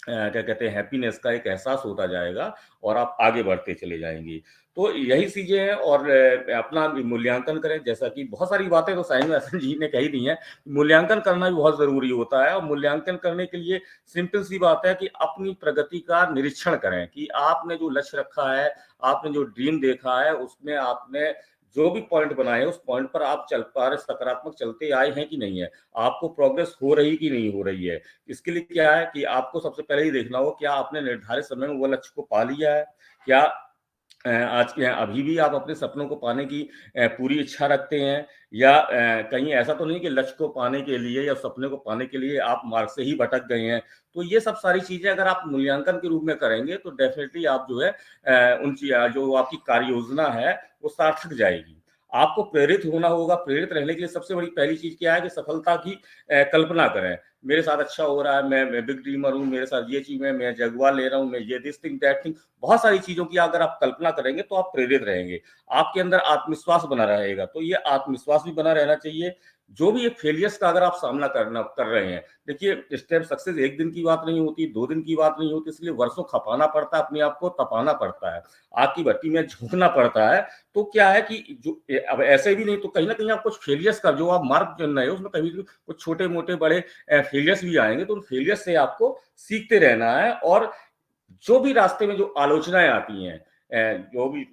क्या कहते हैं, हैप्पीनेस का एक एहसास होता जाएगा, और आप आगे बढ़ते चले जाएंगे। तो यही चीजें हैं। और अपना भी मूल्यांकन करें, जैसा कि बहुत सारी बातें तो साइम हसन जी ने कही दी हैं। मूल्यांकन करना भी बहुत जरूरी होता है, और मूल्यांकन करने के लिए सिंपल सी बात है कि अपनी प्रगति का निरीक्षण करें कि आपने जो लक्ष्य रखा है, आपने जो ड्रीम देखा है, उसमें आपने जो भी पॉइंट बनाए उस पॉइंट पर आप चल पा रहे, सकारात्मक चलते आए हैं कि नहीं है, आपको प्रोग्रेस हो रही कि नहीं हो रही है। इसके लिए क्या है कि आपको सबसे पहले ही देखना हो, क्या आपने निर्धारित समय में वो लक्ष्य को पा लिया है, क्या आज के अभी भी आप अपने सपनों को पाने की पूरी इच्छा रखते हैं, या कहीं ऐसा तो नहीं कि लक्ष्य को पाने के लिए या सपने को पाने के लिए आप मार्ग से ही भटक गए हैं। तो ये सब सारी चीजें अगर आप मूल्यांकन के रूप में करेंगे, तो डेफिनेटली आप जो है जो आपकी कार्य योजना है वो सार्थक जाएगी। आपको प्रेरित होना होगा। प्रेरित रहने के लिए सबसे बड़ी पहली चीज क्या है कि सफलता की कल्पना करें। मेरे साथ अच्छा हो रहा है, मैं बिग ड्रीमर हूँ, मेरे साथ ये चीज है, मैं जगुआर ले रहा हूँ, मैं ये दिस थिंग दैट थिंग, बहुत सारी चीजों की अगर आप कल्पना करेंगे तो आप प्रेरित रहेंगे, आपके अंदर आत्मविश्वास बना रहेगा। तो ये आत्मविश्वास भी बना रहना चाहिए। जो भी एक फेलियर्स का अगर आप सामना कर रहे हैं, देखिए स्टेप सक्सेस एक दिन की बात नहीं होती, 2 दिन की बात नहीं होती, इसलिए वर्षों खपाना पड़ता है, अपने आप को तपाना पड़ता है, आग की भट्टी में झोंकना पड़ता है। तो क्या है कि जो अब ऐसे भी नहीं, तो कहीं ना कहीं आप कुछ फेलियर्स का जो आप मार्ग चुन रहे हो, उसमें कभी कुछ छोटे मोटे बड़े फेलियर्स भी आएंगे, तो उन फेलियर्स से आपको सीखते रहना है। और जो भी रास्ते में जो आलोचनाएं आती हैं, जो भी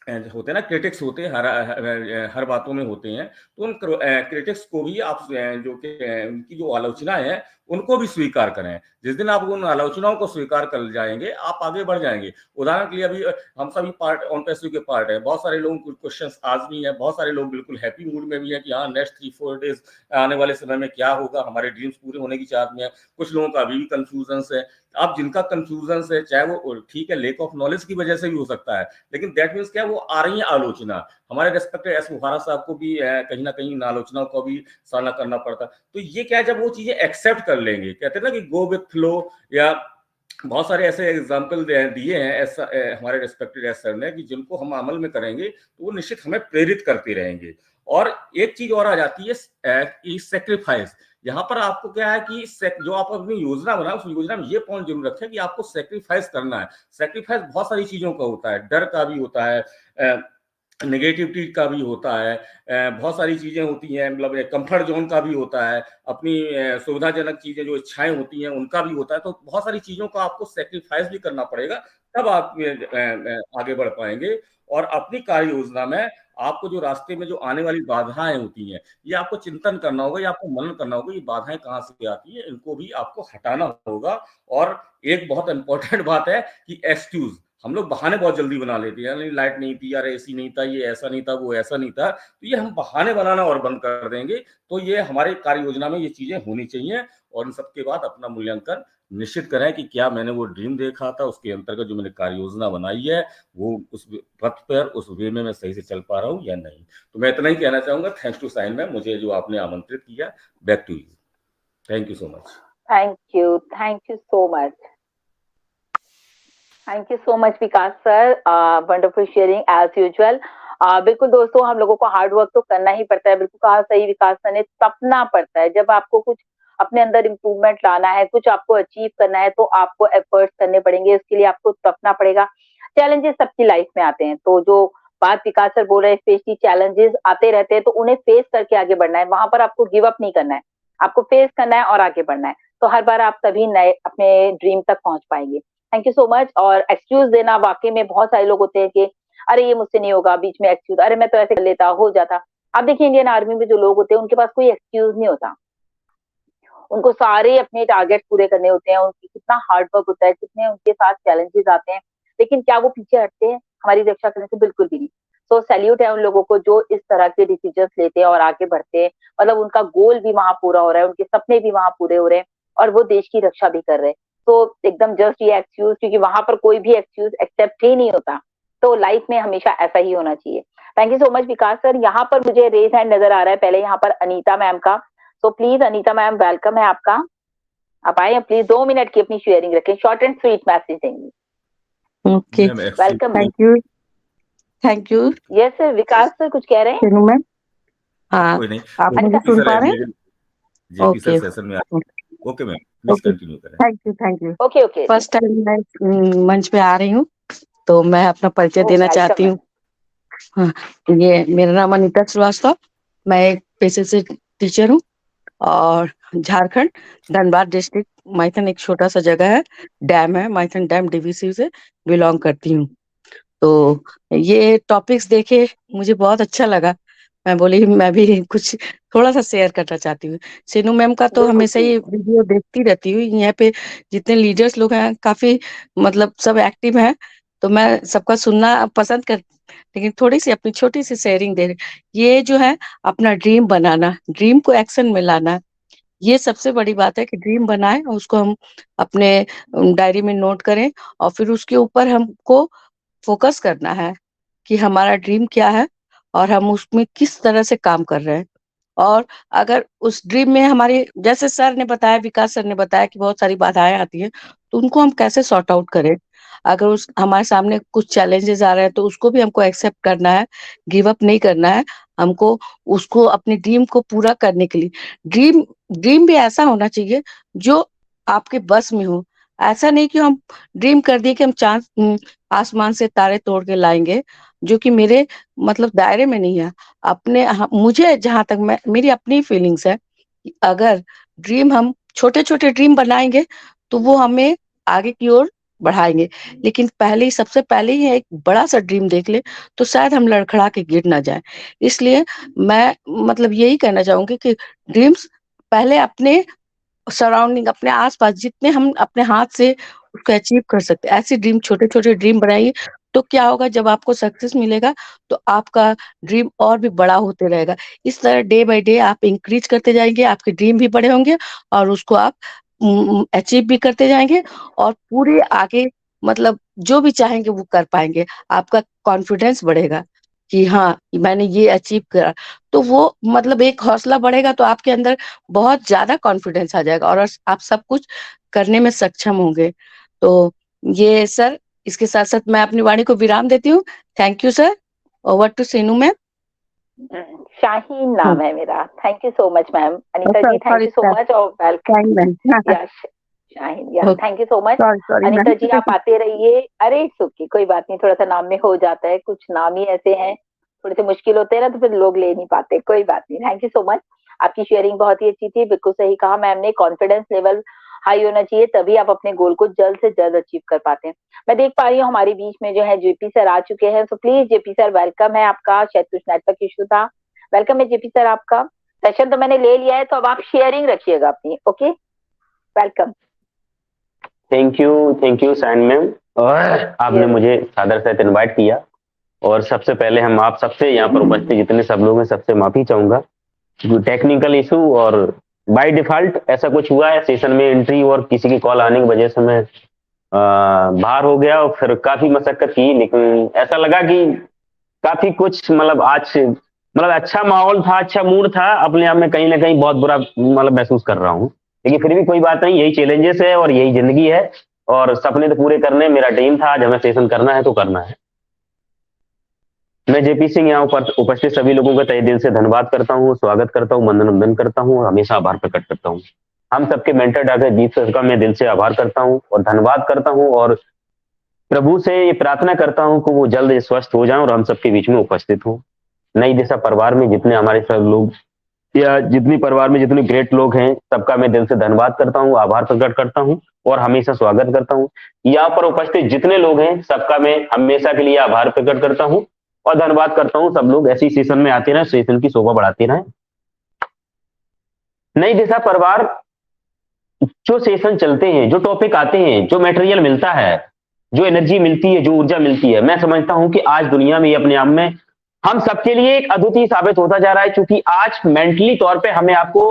होते हैं ना, क्रिटिक्स होते हैं, हर बातों में होते हैं, तो उन क्रिटिक्स को भी आप उनकी जो आलोचना है उनको भी स्वीकार करें। जिस दिन आप उन आलोचनाओं को स्वीकार कर जाएंगे, आप आगे बढ़ जाएंगे। उदाहरण के लिए अभी हम सभी पार्ट ऑन पैसिव के पार्ट है, बहुत सारे लोगों को क्वेश्चंस आज भी है, बहुत सारे लोग बिल्कुल हैप्पी मूड में भी है कि हाँ, नेक्स्ट 3-4 डेज आने वाले समय में क्या होगा, हमारे ड्रीम्स पूरे होने की चाहत में है। कुछ लोगों का अभी भी कंफ्यूजन है आप जिनका कंफ्यूजन है, चाहे वो ठीक है लेक ऑफ नॉलेज की वजह से भी हो सकता है, लेकिन दैट मीन्स क्या, वो आ रही है आलोचना। हमारे रेस्पेक्टेड एस मुहारा साहब को भी कहीं ना कहीं इन आलोचनाओं का भी सामना करना पड़ता। तो ये क्या है, जब वो चीजें एक्सेप्ट कर लेंगे, कहते हैं ना कि गो विथ फ्लो, या बहुत सारे ऐसे एग्जाम्पल दिए हैं ऐसा हमारे रेस्पेक्टेड एस सर ने, कि जिनको हम अमल में करेंगे तो वो निश्चित हमें प्रेरित करते रहेंगे। और एक चीज और आ जाती है, सेक्रीफाइस। यहाँ पर आपको क्या है कि जो आप अपनी योजना बनाए, उस योजना में ये पॉइंट जरूर रखें कि आपको सेक्रीफाइस करना है। सेक्रीफाइस बहुत सारी चीजों का होता है, डर का भी होता है, नेगेटिविटी का भी होता है, बहुत सारी चीजें होती हैं, मतलब कंफर्ट जोन का भी होता है, अपनी सुविधाजनक चीजें जो इच्छाएं होती हैं उनका भी होता है। तो बहुत सारी चीजों का आपको सेक्रीफाइस भी करना पड़ेगा, तब आप आगे बढ़ पाएंगे। और अपनी कार्य योजना में आपको जो रास्ते में जो आने वाली बाधाएं होती हैं, ये आपको चिंतन करना होगा, ये आपको मनन करना होगा, ये बाधाएं कहाँ से आती है, इनको भी आपको हटाना होगा। और एक बहुत इंपॉर्टेंट बात है कि एक्सक्यूज, हम लोग बहाने बहुत जल्दी बना लेते हैं, नहीं लाइट नहीं थी यार, एसी नहीं था, ये ऐसा नहीं था, वो ऐसा नहीं था, तो ये हम बहाने बनाना और बंद कर देंगे। तो ये हमारे कार्य योजना में ये चीजें होनी चाहिए। और इन सबके बाद अपना मूल्यांकन निश्चित करें कि क्या मैंने वो ड्रीम देखा था, उसके अंतर्गत जो मैंने कार्य योजना बनाई है, वो उस पथ पर, उस वे में मैं सही से चल पा रहा हूँ या नहीं। तो मैं इतना ही कहना चाहूंगा। थैंक्स टू साइन मैम, मुझे जो आपने आमंत्रित किया। Back to you. Thank you so much. Thank you so much, thank you so much Vikas sir, wonderful sharing as usual. बिल्कुल दोस्तों, हम लोगों को हार्ड वर्क तो करना ही पड़ता है, बिल्कुल कहा सही विकास सर ने, तपना पड़ता है। जब आपको कुछ अपने अंदर इम्प्रूवमेंट लाना है, कुछ आपको अचीव करना है, तो आपको एफर्ट्स करने पड़ेंगे, उसके लिए आपको तपना पड़ेगा। चैलेंजेस सबकी लाइफ में आते हैं, तो जो बात विकास सर बोल रहे हैं, स्पेशली चैलेंजेस आते रहते हैं, तो उन्हें फेस करके आगे बढ़ना है। वहां पर आपको गिव अप नहीं करना है, आपको फेस करना है और आगे बढ़ना है। तो हर बार आप तभी नए अपने ड्रीम तक पहुंच पाएंगे। Thank you so much. और एक्सक्यूज देना, वाकई में बहुत सारे लोग होते हैं कि अरे ये मुझसे नहीं होगा, बीच में एक्सक्यूज, अरे मैं तो ऐसे कर लेता, हो जाता। आप देखिए इंडियन आर्मी में जो लोग होते हैं, उनके पास कोई एक्सक्यूज नहीं होता, उनको सारे अपने टारगेट पूरे करने होते हैं, उनकी कितना हार्ड वर्क होता है, कितने उनके साथ चैलेंजेस आते हैं, लेकिन क्या वो पीछे हटते हैं हमारी रक्षा करने से? बिल्कुल भी नहीं। तो सैल्यूट है उन लोगों को जो इस तरह के डिसीजन लेते हैं और आगे बढ़ते हैं, मतलब उनका गोल भी वहां पूरा हो रहा है, उनके सपने भी वहां पूरे हो रहे हैं, और वो देश की रक्षा भी कर रहे हैं। तो एकदम जस्ट ये एक्सक्यूज, क्योंकि वहां पर कोई भी एक्सक्यूज एक्सेप्ट ही नहीं होता, तो लाइफ में हमेशा ऐसा ही होना चाहिए। Thank you so much Vikas sir. यहाँ पर मुझे रेज हैंड नजर आ रहा है, पहले यहाँ पर अनीता मैम का। तो प्लीज अनीता मैम, वेलकम है आपका, आप आए, प्लीज 2 मिनट की अपनी शेयरिंग रखें, शॉर्ट एंड स्वीट मैसेज देंगी। Okay, welcome. Thank you, thank you. Yes sir, Vikas sir कुछ कह रहे हैं? सीनू मैम, हाँ, कोई नहीं, आप वो मुझे अच्छा, जेपी सुन सर पा है रहे मेरे, हैं? जेपी सर ओके, सेशन में okay ma'am, please okay, continue करें। Thank you. Okay okay, first time मैं मंच पे आ रही हूँ, तो मैं अपना परिचय देना चाहती वेलकम। हूँ। हाँ, ये मेरा नाम अनीता श्रीवास्तव, मैं एक पेशे से टीचर हूँ, और झारखंड धनबाद डिस्ट्रिक्ट माइथन एक छोटा सा जगह है, डैम है, माइथन डैम डीवीसी से बिलोंग करती हूँ। तो ये टॉपिक्स देखे मुझे बहुत अच्छा लगा, मैं बोली मैं भी कुछ थोड़ा सा शेयर करना चाहती हूँ। सीनू मैम का तो बिल्कुल हमेशा प्लीज। ही वीडियो देखती रहती हूँ, यहाँ पे जितने लीडर्स लोग हैं काफी, मतलब सब एक्टिव हैं, तो मैं सबका सुनना पसंद कर, लेकिन थोड़ी सी अपनी छोटी सी शेयरिंग दे रही। ये जो है अपना ड्रीम बनाना, ड्रीम को एक्शन में लाना, ये सबसे बड़ी बात है कि ड्रीम बनाएं और उसको हम अपने डायरी में नोट करें, और फिर उसके ऊपर हमको फोकस करना है कि हमारा ड्रीम क्या है और हम उसमें किस तरह से काम कर रहे हैं। और अगर उस ड्रीम में हमारी, जैसे सर ने बताया, विकास सर ने बताया कि बहुत सारी बाधाएं आती हैं, तो उनको हम कैसे सॉर्ट आउट करें। अगर उस हमारे सामने कुछ चैलेंजेस आ रहे हैं तो उसको भी हमको एक्सेप्ट करना है, गिव अप नहीं करना है हमको, उसको अपने ड्रीम को पूरा करने के लिए। ड्रीम ड्रीम भी ऐसा होना चाहिए जो आपके बस में हो, ऐसा नहीं कि हम ड्रीम कर दिए कि हम चांद आसमान से तारे तोड़ के लाएंगे, जो कि मेरे मतलब दायरे में नहीं है। अपने मुझे जहां तक मैं, मेरी अपनी फीलिंग्स है कि अगर ड्रीम हम छोटे छोटे ड्रीम बनाएंगे तो वो हमें आगे की ओर बढ़ाएंगे, लेकिन पहले ही, सबसे पहले ही एक बड़ा सा ड्रीम देख ले तो शायद हम लड़खड़ा के गिर ना जाए। इसलिए मैं मतलब यही कहना चाहूंगी कि ड्रीम्स पहले अपने सराउंडिंग, अपने आसपास जितने हम अपने हाथ से उसको अचीव कर सकते हैं, ऐसे ड्रीम, छोटे छोटे ड्रीम बनाइए। तो क्या होगा, जब आपको सक्सेस मिलेगा तो आपका ड्रीम और भी बड़ा होते रहेगा। इस तरह डे बाय डे आप इंक्रीज करते जाएंगे, आपके ड्रीम भी बड़े होंगे और उसको आप अचीव भी करते जाएंगे और पूरे आगे मतलब जो भी चाहेंगे वो कर पाएंगे। आपका कॉन्फिडेंस बढ़ेगा कि हाँ मैंने ये अचीव करा, तो वो मतलब एक हौसला बढ़ेगा, तो आपके अंदर बहुत ज्यादा कॉन्फिडेंस आ जाएगा और आप सब कुछ करने में सक्षम होंगे। तो ये सर, इसके साथ साथ मैं अपनी वाणी को विराम देती हूँ। Thank you sir. Over to Seenu ma'am. Shaheen नाम है मेरा। Thank you so much ma'am. Anita ji thank sorry you so sir, much और वेलकम। मैम। यस शाहीन, या thank you so much. Sorry sorry Anita ji आप मैम। आते रहिए। अरे इट्स ओके, कोई बात नहीं, थोड़ा सा नाम में हो जाता है, कुछ नाम ही ऐसे हैं थोड़े से मुश्किल होते हैं ना, तो फिर लोग ले नहीं पाते, कोई बात नहीं। Thank you so much. आपकी शेयरिंग बहुत ही अच्छी थी, बिल्कुल सही कहा मैम ने, कॉन्फिडेंस लेवल हाई होना चाहिए, तभी आप अपने गोल को जल्द से जल्द अचीव कर पाते हैं। मैं देख पा रही हूँ हमारे बीच में जो है जेपी सर आ चुके हैं, तो प्लीज जेपी सर वेलकम है आपका। शायद कुछ नेटवर्क इशू था। वेलकम है जेपी सर आपका। सेशन तो मैंने ले लिया है, तो अब आप शेयरिंग रखिएगा अपनी। Okay, welcome. Thank you Sain ma'am, और आपने मुझे सादर से इनवाइट किया। और सबसे पहले हम आप सबसे यहाँ पर उपस्थित जितने सब लोग हैं सबसे माफी चाहूंगा, टेक्निकल इशू और बाय डिफॉल्ट ऐसा कुछ हुआ है सेशन में एंट्री और किसी की कॉल आने की वजह से मैं बाहर हो गया और फिर काफी मशक्कत की, लेकिन ऐसा लगा कि काफी कुछ मतलब आज मतलब अच्छा माहौल था, अच्छा मूड था, अपने आप में कहीं ना कहीं बहुत बुरा मतलब महसूस कर रहा हूँ, लेकिन फिर भी कोई बात नहीं, यही चैलेंजेस है और यही जिंदगी है और सपने तो पूरे करने। मेरा टीम था, आज हमें सेशन करना है तो करना है। मैं जेपी सिंह यहाँ उपस्थित सभी लोगों का तहे दिल से धन्यवाद करता हूँ, स्वागत करता हूँ, वंदन करता हूँ और हमेशा आभार प्रकट करता हूँ। हम सबके मेंटर डॉक्टर जीत सर का मैं दिल से आभार करता हूँ और धन्यवाद करता हूँ और प्रभु से ये प्रार्थना करता हूँ कि वो जल्द स्वस्थ हो जाएं और हम सबके बीच में उपस्थित हो। नई दिशा परिवार में जितने हमारे सब लोग या जितनी परिवार में जितने ग्रेट लोग हैं सबका मैं दिल से धन्यवाद करता हूँ, आभार प्रकट करता हूँ और हमेशा स्वागत करता हूँ। यहाँ पर उपस्थित जितने लोग हैं सबका मैं हमेशा के लिए आभार प्रकट करता हूँ और धन्यवाद करता हूँ। सब लोग ऐसी सेशन में आते रहे, सेशन की शोभा बढ़ाते रहे। नई दिशा परिवार जो सेशन चलते हैं, जो टॉपिक आते हैं, जो मटेरियल मिलता है, जो एनर्जी मिलती है, जो ऊर्जा मिलती है, मैं समझता हूं कि आज दुनिया में अपने आप में हम सबके लिए एक अद्वितीय साबित होता जा रहा है, क्योंकि आज मेंटली तौर पे हमें आपको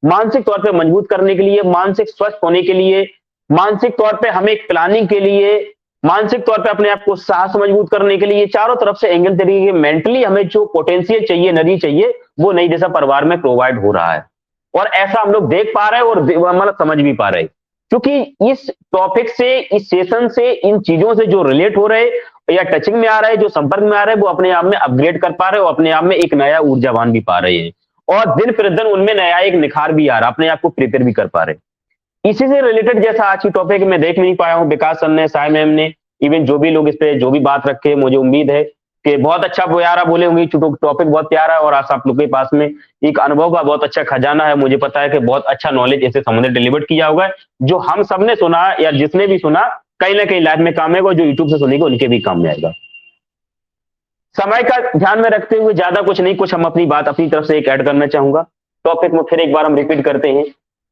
मानसिक तौर पे मजबूत करने के लिए, मानसिक स्वस्थ होने के लिए, मानसिक तौर पे हमें एक प्लानिंग के लिए, मानसिक तौर पे अपने आप को साहस मजबूत करने के लिए चारों तरफ से एंगल तरीके मेंटली हमें जो पोटेंशियल चाहिए, एनर्जी चाहिए, वो नई दिशा परिवार में प्रोवाइड हो रहा है और ऐसा हम लोग देख पा रहे हैं और मतलब समझ भी पा रहे हैं, क्योंकि इस टॉपिक से, इस सेशन से, इन चीजों से जो रिलेट हो रहे या टचिंग में आ रहे हैं, जो संपर्क में आ रहे हैं, वो अपने आप में अपग्रेड कर पा रहे हैं और अपने आप में एक नया ऊर्जावान भी पा रहे हैं और दिन प्रतिदिन उनमें नया एक निखार भी आ रहा है, अपने आप को प्रिपेयर भी कर पा रहे हैं। इसी से रिलेटेड जैसा आज की टॉपिक में देख नहीं पाया हूँ, विकास सर ने, साय मैम ने, इवन जो भी लोग इस पे जो भी बात रखे, मुझे उम्मीद है कि बहुत अच्छा प्यारा बोले होंगे। टॉपिक बहुत प्यारा है और आज आप लोग के पास में एक अनुभव का बहुत अच्छा खजाना है। मुझे पता है कि बहुत अच्छा नॉलेज ऐसे संबंधित डिलीवर किया होगा, जो हम सबने सुना या जिसने भी सुना कहीं ना कहीं लाइफ में काम आएगा, जो यूट्यूब से सुनेगा उनके भी काम में आएगा। समय का ध्यान में रखते हुए ज्यादा कुछ नहीं, कुछ हम अपनी बात अपनी तरफ से एक ऐड करना चाहूंगा। टॉपिक में फिर एक बार हम रिपीट करते हैं,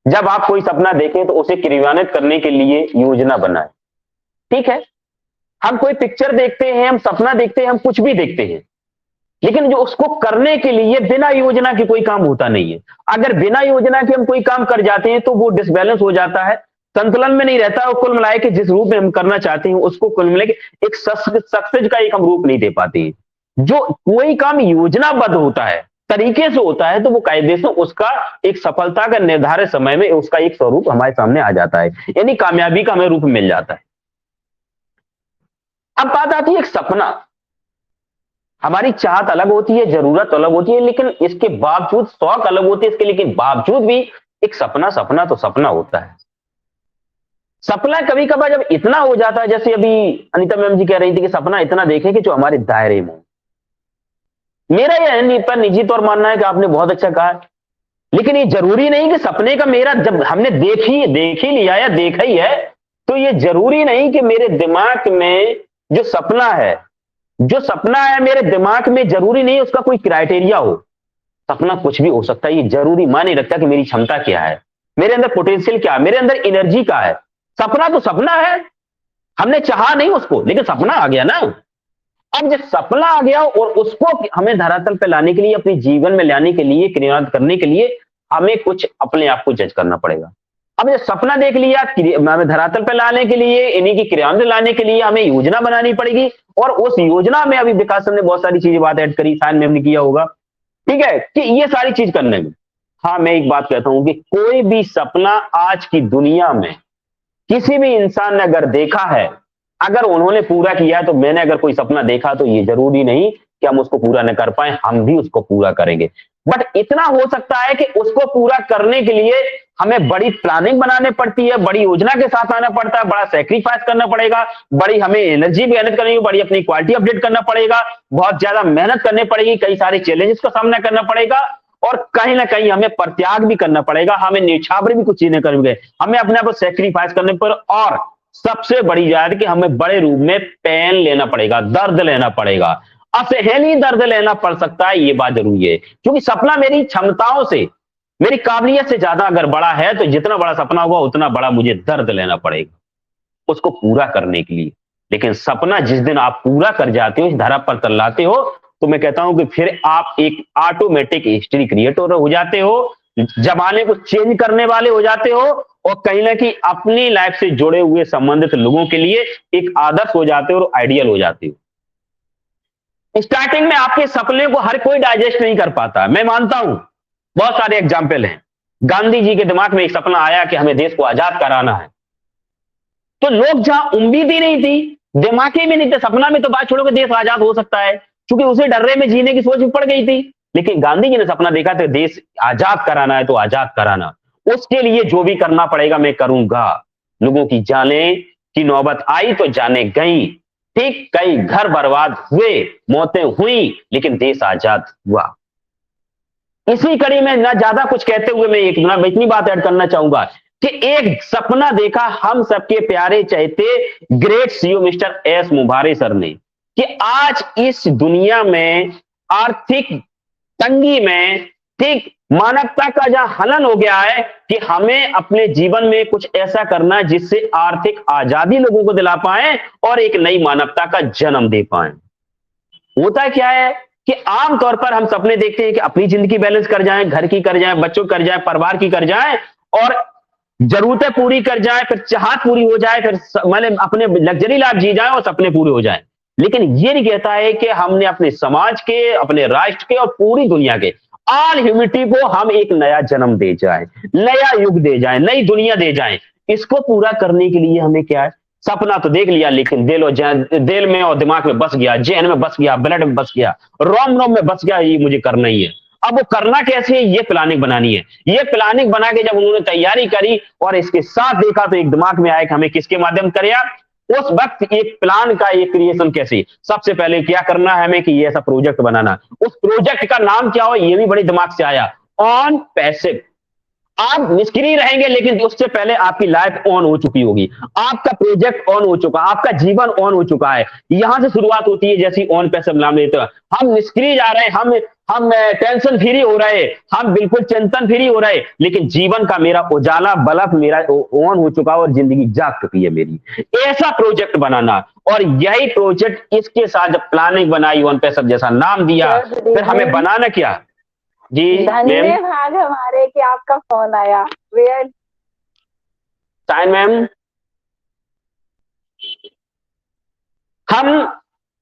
जब आप कोई सपना देखें तो उसे क्रियान्वित करने के लिए योजना बनाएं। ठीक है, हम कोई पिक्चर देखते हैं, हम सपना देखते हैं, हम कुछ भी देखते हैं, लेकिन जो उसको करने के लिए बिना योजना के कोई काम होता नहीं है। अगर बिना योजना के हम कोई काम कर जाते हैं तो वो डिसबैलेंस हो जाता है, संतुलन में नहीं रहता और कुल मिलाए के जिस रूप में हम करना चाहते हैं उसको कुल मिला के एक सक्सेस का एक हम रूप नहीं दे पाते। जो कोई काम योजनाबद्ध होता है, तरीके से होता है, तो वो कायदे से उसका एक सफलता का निर्धारित समय में उसका एक स्वरूप हमारे सामने आ जाता है, यानी कामयाबी का हमें रूप मिल जाता है। अब बात आती है एक सपना। हमारी चाहत अलग होती है, जरूरत अलग होती है, लेकिन इसके बावजूद शौक अलग होते हैं इसके, लेकिन बावजूद भी एक सपना सपना तो सपना होता है। सपना कभी कभार जब इतना हो जाता है, जैसे अभी अनीता मैम जी कह रही थी कि सपना इतना देखें कि जो हमारे दायरे में। मेरा यह पर निजी तौर मानना है कि आपने बहुत अच्छा कहा, लेकिन ये जरूरी नहीं कि सपने का मेरा जब हमने देख ही लिया या देखा ही है, तो ये जरूरी नहीं कि मेरे दिमाग में जो सपना है मेरे दिमाग में जरूरी नहीं उसका कोई क्राइटेरिया हो। सपना कुछ भी हो सकता है, ये जरूरी माने रखता कि मेरी क्षमता क्या है, मेरे अंदर पोटेंशियल क्या है, मेरे अंदर एनर्जी क्या है। सपना तो सपना है, हमने चाहा नहीं उसको, लेकिन सपना आ गया ना। अब जब सपना आ गया और उसको हमें धरातल पे लाने के लिए, अपने जीवन में लाने के लिए, क्रियान्वित करने के लिए हमें कुछ अपने आप को जज करना पड़ेगा। अब ये सपना देख लिया, हमें धरातल पे लाने के लिए, इन्हीं की क्रियान्वयन लाने के लिए हमें योजना बनानी पड़ेगी, और उस योजना में अभी विकास सर ने बहुत सारी चीजें बात ऐड करी, साइन में हमने किया होगा, ठीक है, कि ये सारी चीज करने में। हाँ, मैं एक बात कहता हूं कि कोई भी सपना आज की दुनिया में किसी भी इंसान ने अगर देखा है, अगर उन्होंने पूरा किया है, तो मैंने अगर कोई सपना देखा तो ये जरूरी नहीं कि हम उसको पूरा न कर पाए, हम भी उसको पूरा करेंगे। बट इतना हो सकता है कि उसको पूरा करने के लिए हमें बड़ी प्लानिंग बनानी पड़ती है, बड़ी योजना के साथ आना पड़ता है, बड़ा सेक्रीफाइस करना पड़ेगा, बड़ी हमें एनर्जी भी मेहनत करनी, बड़ी अपनी क्वालिटी अपडेट करना पड़ेगा, बहुत ज्यादा मेहनत करनी पड़ेगी, कई सारे चैलेंजेस का सामना करना पड़ेगा, और कहीं ना कहीं हमें परित्याग भी करना पड़ेगा, हमें न्यौछावर भी कुछ चीजें करनी पड़ेगी, हमें अपने आप को सेक्रीफाइस करने पर, और सबसे बड़ी बात है कि हमें बड़े रूप में पेन लेना पड़ेगा, दर्द लेना पड़ेगा, असहनीय दर्द लेना पड़ सकता है, ये बात जरूरी है, क्योंकि सपना मेरी क्षमताओं से, मेरी काबिलियत से ज्यादा अगर बड़ा है, तो जितना बड़ा सपना होगा उतना बड़ा मुझे दर्द लेना पड़ेगा उसको पूरा करने के लिए। लेकिन सपना जिस दिन आप पूरा कर जाते हो, इस धरा पर तलाते हो, तो मैं कहता हूं कि फिर आप एक ऑटोमेटिक हिस्ट्री क्रिएटर हो जाते हो, जमाने को चेंज करने वाले हो जाते हो, और कहीं ना कहीं अपनी लाइफ से जुड़े हुए संबंधित लोगों के लिए एक आदर्श हो जाते हो और आइडियल हो जाते हो। स्टार्टिंग में आपके सपने को हर कोई डाइजेस्ट नहीं कर पाता, मैं मानता हूं, बहुत सारे एग्जाम्पल हैं। गांधी जी के दिमाग में एक सपना आया कि हमें देश को आजाद कराना है, तो लोग जहां उम्मीद ही नहीं थी, दिमाग में नहीं थे, सपना में तो बात छोड़ो कि देश आजाद हो सकता है, क्योंकि उसे डर्रे में जीने की सोच भी पड़ गई थी। लेकिन गांधी जी ने सपना देखा था, देश आजाद कराना है तो आजाद कराना, उसके लिए जो भी करना पड़ेगा मैं करूंगा। लोगों की जाने की नौबत आई तो जाने गई, ठीक, कई घर बर्बाद हुए, मौतें हुई, लेकिन देश आजाद हुआ। इसी कड़ी में ना ज्यादा कुछ कहते हुए मैं इतनी बात ऐड करना चाहूंगा कि एक सपना देखा हम सबके प्यारे चहेते great CEO mister S Mubare sir ने, कि आज इस दुनिया में आर्थिक तंगी में, ठीक, मानवता का जहां हनन हो गया है, कि हमें अपने जीवन में कुछ ऐसा करना जिससे आर्थिक आजादी लोगों को दिला पाए और एक नई मानवता का जन्म दे पाए। होता क्या है कि आमतौर पर हम सपने देखते हैं कि अपनी जिंदगी बैलेंस कर जाएं, घर की कर जाएं, बच्चों की कर जाएं, परिवार की कर जाएं, और जरूरतें पूरी कर जाएं, फिर चाहत पूरी हो जाए, फिर मतलब अपने लग्जरी लाइफ जी जाएं और सपने पूरे हो जाएं। लेकिन ये नहीं कहता है कि हमने अपने समाज के, अपने राष्ट्र के और पूरी दुनिया के ऑल ह्यूमैनिटी को हम एक नया जन्म दे जाएं, नया युग दे जाएं, नई दुनिया दे जाएं। इसको पूरा करने के लिए हमें क्या है, सपना तो देख लिया, लेकिन दिल में और दिमाग में बस गया, जहन में बस गया, ब्लड में बस गया, रोम रोम में बस गया, ये मुझे करना ही है। अब वो करना कैसे है, ये प्लानिंग बनानी है। ये प्लानिंग बना के जब उन्होंने तैयारी करी और इसके साथ देखा, तो एक दिमाग में आया कि हमें किसके माध्यम करें, उस वक्त एक प्लान का एक क्रिएशन कैसे, सबसे पहले क्या करना है हमें कि ये ऐसा प्रोजेक्ट बनाना। उस प्रोजेक्ट का नाम क्या हो, ये भी बड़े दिमाग से आया, ऑन पैसिव। आप निष्क्रिय रहेंगे, लेकिन उससे पहले आपकी लाइफ ऑन हो चुकी होगी, आपका प्रोजेक्ट ऑन हो चुका, आपका जीवन ऑन हो चुका है। यहां से शुरुआत होती है, जैसी ऑन पैसिव नाम लेते हैं, हम निष्क्रिय जा रहे हैं, हम टेंशन फ्री हो रहे, हम बिल्कुल चिंतन फ्री हो रहे, लेकिन जीवन का मेरा उजाला बल्ब मेरा ऑन हो चुका और जिंदगी जाग चुकी है मेरी। ऐसा प्रोजेक्ट बनाना, और यही प्रोजेक्ट, इसके साथ जब प्लानिंग बनाई, ऑन पैसिव जैसा नाम दिया, फिर हमें बनाना क्या जी। धन्यवाद हमारे कि आपका फोन आया। साइन मैम, हम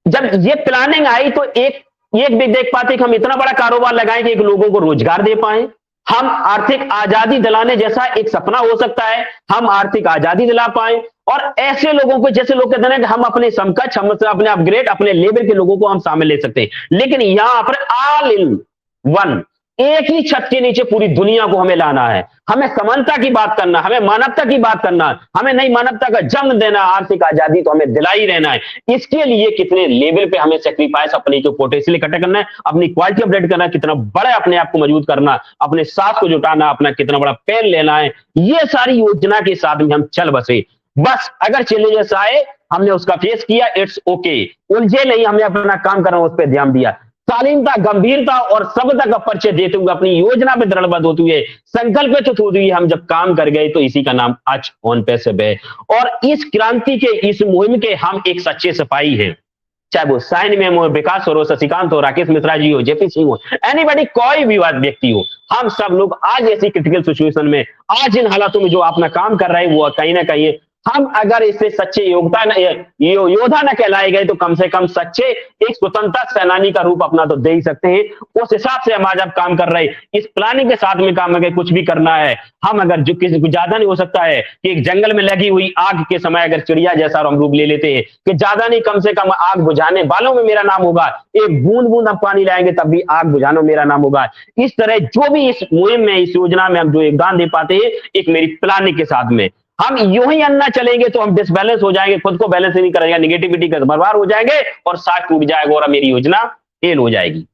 जब ये प्लानिंग आई तो एक भी देख पाते कि हम इतना बड़ा कारोबार लगाएं कि एक लोगों को रोजगार दे पाए, हम आर्थिक आजादी दिलाने जैसा एक सपना हो सकता है, हम आर्थिक आजादी दिला पाए, और ऐसे लोगों को, जैसे लोग कहते हैं कि हम अपने समकक्ष, हम अपने अपग्रेड, अपने लेवल के लोगों को हम शामिल ले सकते हैं। लेकिन यहां पर ऑल इन वन, एक ही छत के नीचे पूरी दुनिया को हमें लाना है, हमें समानता की बात करना, हमें मानवता की बात करना, हमें नई मानवता का जन्म देना, आर्थिक आजादी तो हमें दिला ही रहना है। इसके लिए कितने लेवल पे हमें सेक्रीफाइस, अपनी जो पोटेंशियल इकट्ठा करना है, अपनी क्वालिटी अपडेट करना है, कितना बड़ा अपने आप को मजबूत करना, अपने साथ को जुटाना, अपना कितना बड़ा पेन लेना है, ये सारी योजना के साथ में हम चल बसे। बस अगर चैलेंजेस आए, हमने उसका फेस किया, इट्स ओके, उलझे नहीं, हमने अपना काम करना, उस पर ध्यान दिया, शालीनता, गंभीरता और सभ्यता का परिचय देते हुए, अपनी योजना पे दृढ़बद्ध होते हुए, संकल्पित होते हुए हम जब काम कर गए, तो इसी का नाम आज ऑन पैसिव है। और इस क्रांति के, इस मुहिम के हम एक सच्चे सिपाही हैं। चाहे वो साइन मैम हो, विकास सर हो, शशिकांत हो, राकेश मिश्रा जी हो, जेपी सिंह हो, एनीबॉडी, कोई भी व्यक्ति हो, हम सब लोग आज ऐसी क्रिटिकल सिचुएशन में, आज इन हालातों में जो अपना काम कर रहे हैं वो कहीं ना कहीं हम अगर इससे सच्चे योद्धा न कहलाए गए तो कम से कम सच्चे एक स्वतंत्रता सेनानी का रूप अपना तो दे ही सकते हैं। उस हिसाब से हम आज अब काम कर रहे हैं, इस प्लानिंग के साथ में काम अगर कुछ भी करना है, हम अगर जो किसी को ज्यादा नहीं हो सकता है कि एक जंगल में लगी हुई आग के समय अगर चिड़िया जैसा हम रूप ले लेते हैं कि ज्यादा नहीं कम से कम आग बुझाने वालों में मेरा नाम होगा, एक बूंद बूंद हम पानी लाएंगे तब भी आग बुझाने में मेरा नाम होगा। इस तरह जो भी इस मुहिम में, इस योजना में हम जो योगदान दे पाते हैं एक मेरी प्लानिंग के साथ में, हम यूं ही अन्ना चलेंगे तो हम डिसबैलेंस हो जाएंगे, खुद को बैलेंस नहीं करेंगे, निगेटिविटी का बर्बाद हो जाएंगे और साथ टूट जाएगा और मेरी योजना फेल हो जाएगी।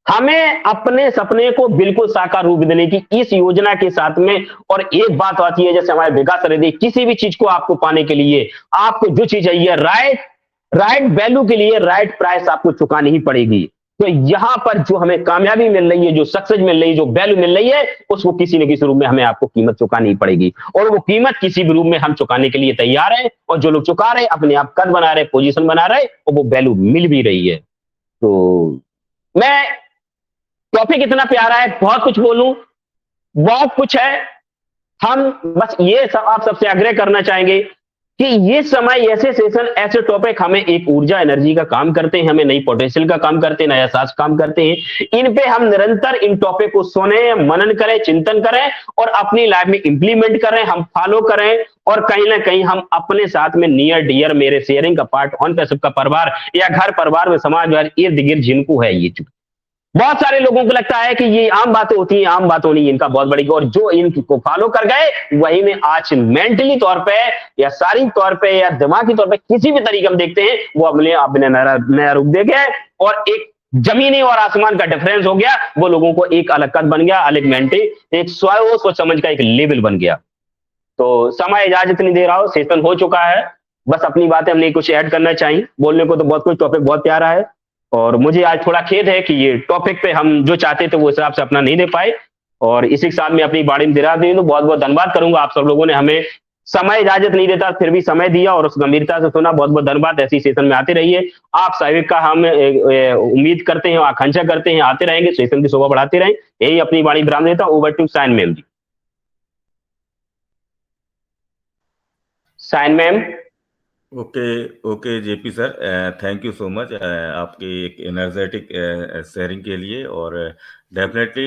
हमें अपने सपने को बिल्कुल साकार रूप देने की इस योजना के साथ में, और एक बात आती है जैसे हमारे विकास सर दी, किसी भी चीज को आपको पाने के लिए आपको जो चीज चाहिए राइट वैल्यू के लिए राइट प्राइस आपको चुकानी ही पड़ेगी। तो यहां पर जो हमें कामयाबी मिल रही है, जो सक्सेस मिल रही है, जो वैल्यू मिल रही है, उसको किसी न किसी रूप में हमें आपको कीमत चुकानी पड़ेगी और वो कीमत किसी भी रूप में हम चुकाने के लिए तैयार है। और जो लोग चुका रहे अपने आप कद बना रहे, पोजीशन बना रहे और वो वैल्यू मिल भी रही है। तो मैं, टॉपिक इतना प्यारा है, बहुत कुछ बोलूं, बहुत कुछ है। हम बस ये सब आप सबसे आग्रह करना चाहेंगे कि ये समय, ऐसे सेशन, ऐसे टॉपिक हमें एक ऊर्जा एनर्जी का काम करते हैं, हमें नई पोटेंशियल का काम करते हैं, नया एहसास काम करते हैं। इन पे हम निरंतर इन टॉपिक को सुने, मनन करें, चिंतन करें और अपनी लाइफ में इंप्लीमेंट करें, हम फॉलो करें और कहीं ना कहीं हम अपने साथ में नियर डियर मेरे शेयरिंग का पार्ट ऑन पे सबका परिवार या घर परिवार में समाज इर्द गिर्द जिनको है ये, बहुत सारे लोगों को लगता है कि ये आम बातें होती हैं, आम बात होनी इनका बहुत बड़ी, और जो इनको फॉलो कर गए वही में आज मेंटली तौर पे या शारीरिक तौर पे या दिमागी तौर पे किसी भी तरीके हम देखते हैं वो अपने नया रूप दे गया और एक जमीनी और आसमान का डिफरेंस हो गया। वो लोगों को एक अलग कद बन गया, अलग मेंटली एक सोच समझ का एक लेवल बन गया। तो समय इजाजत नहीं दे रहा हो, सेशन हो चुका है, बस अपनी बातें हमने कुछ ऐड करना चाहिए। बोलने को तो बहुत कुछ, टॉपिक बहुत प्यारा है और मुझे आज थोड़ा खेद है कि ये टॉपिक पे हम जो चाहते थे वो हिसाब से अपना नहीं दे पाए और इसी के साथ में अपनी बाड़ी में दिरा दी। तो बहुत बहुत धन्यवाद करूंगा, आप सब लोगों ने हमें समय इजाजत नहीं देता फिर भी समय दिया और उस गंभीरता से सुना, बहुत बहुत धन्यवाद। ऐसी सेशन में आते रहिए, आप सहयोग का हम उम्मीद करते हैं, आकांक्षा करते हैं, आते रहेंगे, सेशन की शोभा बढ़ाते रहें। यही अपनी बाड़ी विराम देता हूं। Over to Sain ma'am ji. Sain ma'am. Okay JP sir, thank you so much आपके एक एनर्जेटिक शेयरिंग के लिए। और डेफिनेटली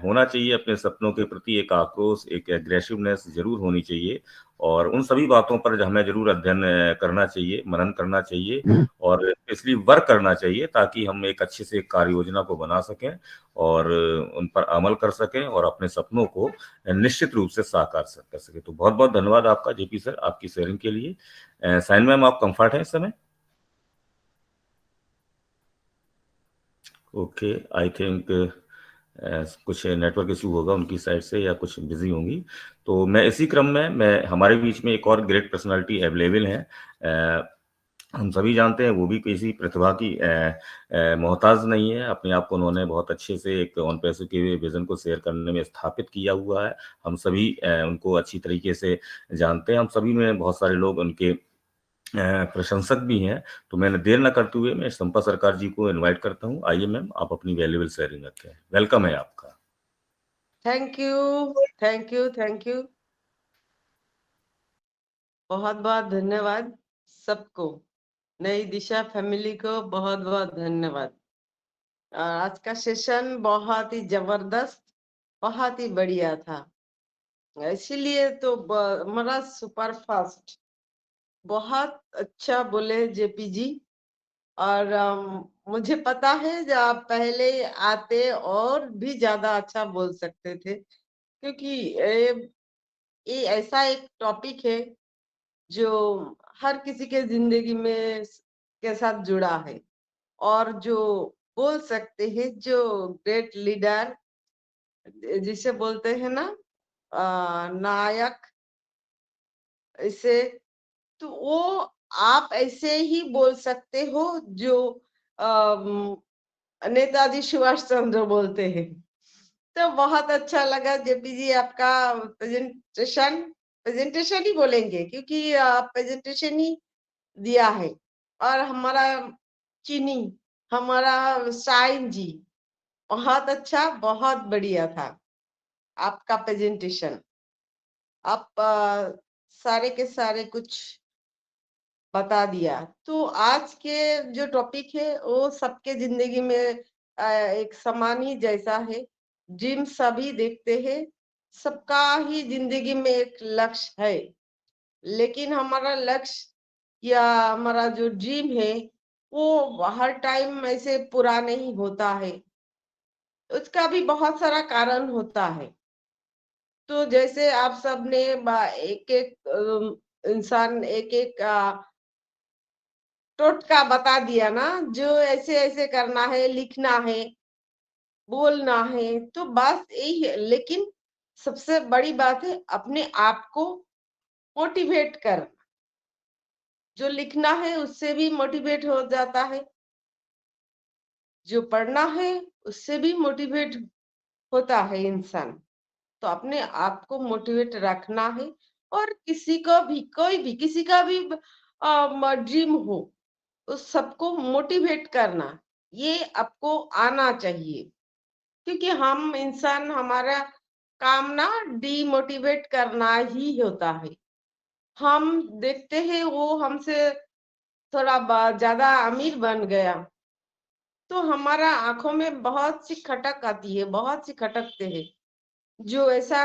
होना चाहिए अपने सपनों के प्रति एक आक्रोश, एक एग्रेसिवनेस जरूर होनी चाहिए और उन सभी बातों पर हमें जरूर अध्ययन करना चाहिए, मनन करना चाहिए और इसलिए वर्क करना चाहिए ताकि हम एक अच्छे से कार्य योजना को बना सकें और उन पर अमल कर सकें और अपने सपनों को निश्चित रूप से साकार कर सकें। तो बहुत बहुत धन्यवाद आपका जेपी सर, आपकी शेयरिंग के लिए। साइन मैम, आप कंफर्ट है इस समय? ओके, आई थिंक कुछ नेटवर्क इशू होगा उनकी साइड से या कुछ बिजी होंगी। तो मैं इसी क्रम में हमारे बीच में एक और ग्रेट पर्सनालिटी अवेलेबल है। हम सभी जानते हैं वो भी किसी प्रतिभा की मोहताज नहीं है। अपने आप को उन्होंने बहुत अच्छे से एक ऑन पैसों के विजन को शेयर करने में स्थापित किया हुआ है। हम सभी उनको अच्छी तरीके से जानते हैं। हम सभी में बहुत सारे लोग उनके प्रशंसक भी हैं। तो मैंने देर न करते हुए मैं संपा सरकार जी को इनवाइट करता हूं। आइए मैम, आप अपनी वैल्यूएबल शेयरिंग रखें। वेलकम है आपका। Thank you. बहुत बहुत धन्यवाद सबको, नई दिशा फैमिली को बहुत बहुत धन्यवाद। आज का सेशन बहुत ही जबरदस्त, बहुत ही बढ़िया था, इसीलिए तो मेरा सुपर फास्ट बहुत अच्छा बोले जेपी जी। और मुझे पता है जब आप पहले आते और भी ज्यादा अच्छा बोल सकते थे, क्योंकि ये ऐसा एक टॉपिक है जो हर किसी के जिंदगी में के साथ जुड़ा है और जो बोल सकते हैं, जो ग्रेट लीडर जिसे बोलते हैं ना नायक, इसे तो वो आप ऐसे ही बोल सकते हो जो नेताजी सुभाष चंद्र बोलते हैं। तो बहुत अच्छा लगा जेपी जी आपका प्रेजेंटेशन ही बोलेंगे क्योंकि आप प्रेजेंटेशन ही दिया है और हमारा चीनी, हमारा साइन जी, बहुत अच्छा, बहुत बढ़िया था आपका प्रेजेंटेशन। आप सारे के सारे कुछ बता दिया। तो आज के जो टॉपिक है वो सबके जिंदगी में एक समान ही जैसा है। जिम सभी देखते हैं, सबका ही जिंदगी में एक लक्ष्य है, लेकिन हमारा लक्ष्य या हमारा जो ड्रीम है वो हर टाइम ऐसे पूरा नहीं होता है। उसका भी बहुत सारा कारण होता है। तो जैसे आप सब ने एक एक इंसान एक एक टोटका बता दिया ना, जो ऐसे ऐसे करना है, लिखना है, बोलना है, तो बस यही है। लेकिन सबसे बड़ी बात है अपने आप को मोटिवेट करना। जो लिखना है उससे भी मोटिवेट हो जाता है, जो पढ़ना है उससे भी मोटिवेट होता है इंसान। तो अपने आप को मोटिवेट रखना है, और किसी को भी, कोई भी, किसी का भी ड्रीम हो, उस सबको मोटिवेट करना, ये आपको आना चाहिए। क्योंकि हम इंसान, हमारा काम ना डीमोटिवेट करना ही होता है। हम देखते हैं वो हमसे थोड़ा ज्यादा अमीर बन गया, तो हमारा आंखों में बहुत सी खटक आती है, बहुत सी खटकते हैं। जो ऐसा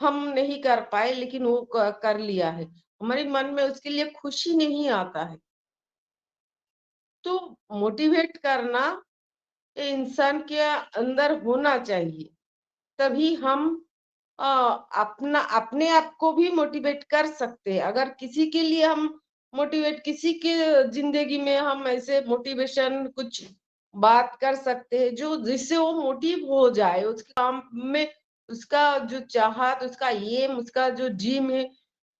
हम नहीं कर पाए लेकिन वो कर लिया है, हमारे मन में उसके लिए खुशी नहीं आता है। तो मोटिवेट करना ये इंसान के अंदर होना चाहिए, तभी हम अपना अपने आप को भी मोटिवेट कर सकते हैं। अगर किसी के लिए हम मोटिवेट, किसी के जिंदगी में हम ऐसे मोटिवेशन कुछ बात कर सकते हैं जो जिससे वो मोटिव हो जाए, उसके काम में उसका जो चाहत, उसका एम, उसका जो ड्रीम है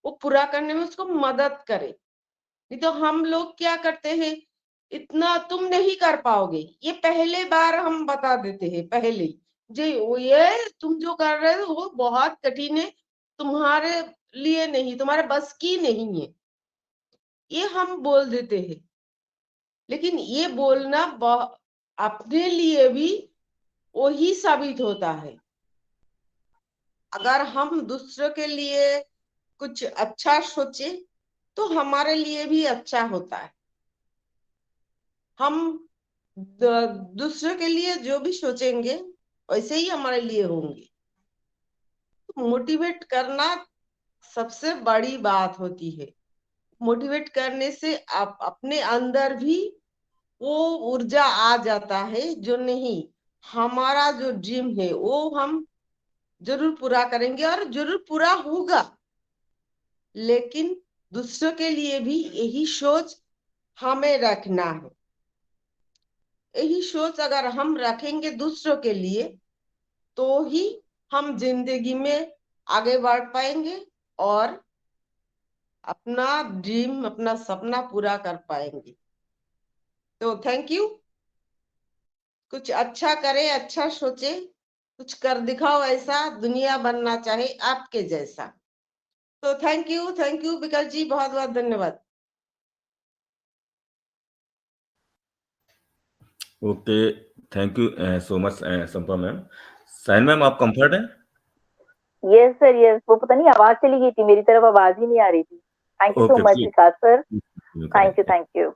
वो पूरा करने में उसको मदद करे। नहीं तो हम लोग क्या करते हैं, इतना तुम नहीं कर पाओगे, ये पहले बार हम बता देते हैं पहले ही, जो ये तुम जो कर रहे हो वो बहुत कठिन है, तुम्हारे लिए नहीं, तुम्हारे बस की नहीं है, ये हम बोल देते हैं। लेकिन ये बोलना अपने लिए भी वही साबित होता है। अगर हम दूसरों के लिए कुछ अच्छा सोचे तो हमारे लिए भी अच्छा होता है। हम दूसरों के लिए जो भी सोचेंगे वैसे ही हमारे लिए होंगे। तो मोटिवेट करना सबसे बड़ी बात होती है। मोटिवेट करने से आप अपने अंदर भी वो ऊर्जा आ जाता है, जो नहीं, हमारा जो ड्रीम है वो हम जरूर पूरा करेंगे और जरूर पूरा होगा। लेकिन दूसरों के लिए भी यही सोच हमें रखना है। यही सोच अगर हम रखेंगे दूसरों के लिए, तो ही हम जिंदगी में आगे बढ़ पाएंगे और अपना ड्रीम, अपना सपना पूरा कर पाएंगे। तो थैंक यू। कुछ अच्छा करे, अच्छा सोचे, कुछ कर दिखाओ, ऐसा दुनिया बनना चाहे आपके जैसा। तो थैंक यू विकल जी, बहुत बहुत धन्यवाद। Okay, thank you so much Sampa ma'am. Sain ma'am, आप कंफर्ट हैं? Yes sir, yes. वो पता नहीं आवाज चली गई थी, मेरी तरफ आवाज ही नहीं आ रही थी। Thank you so okay, much Vikas sir, thank correct. You.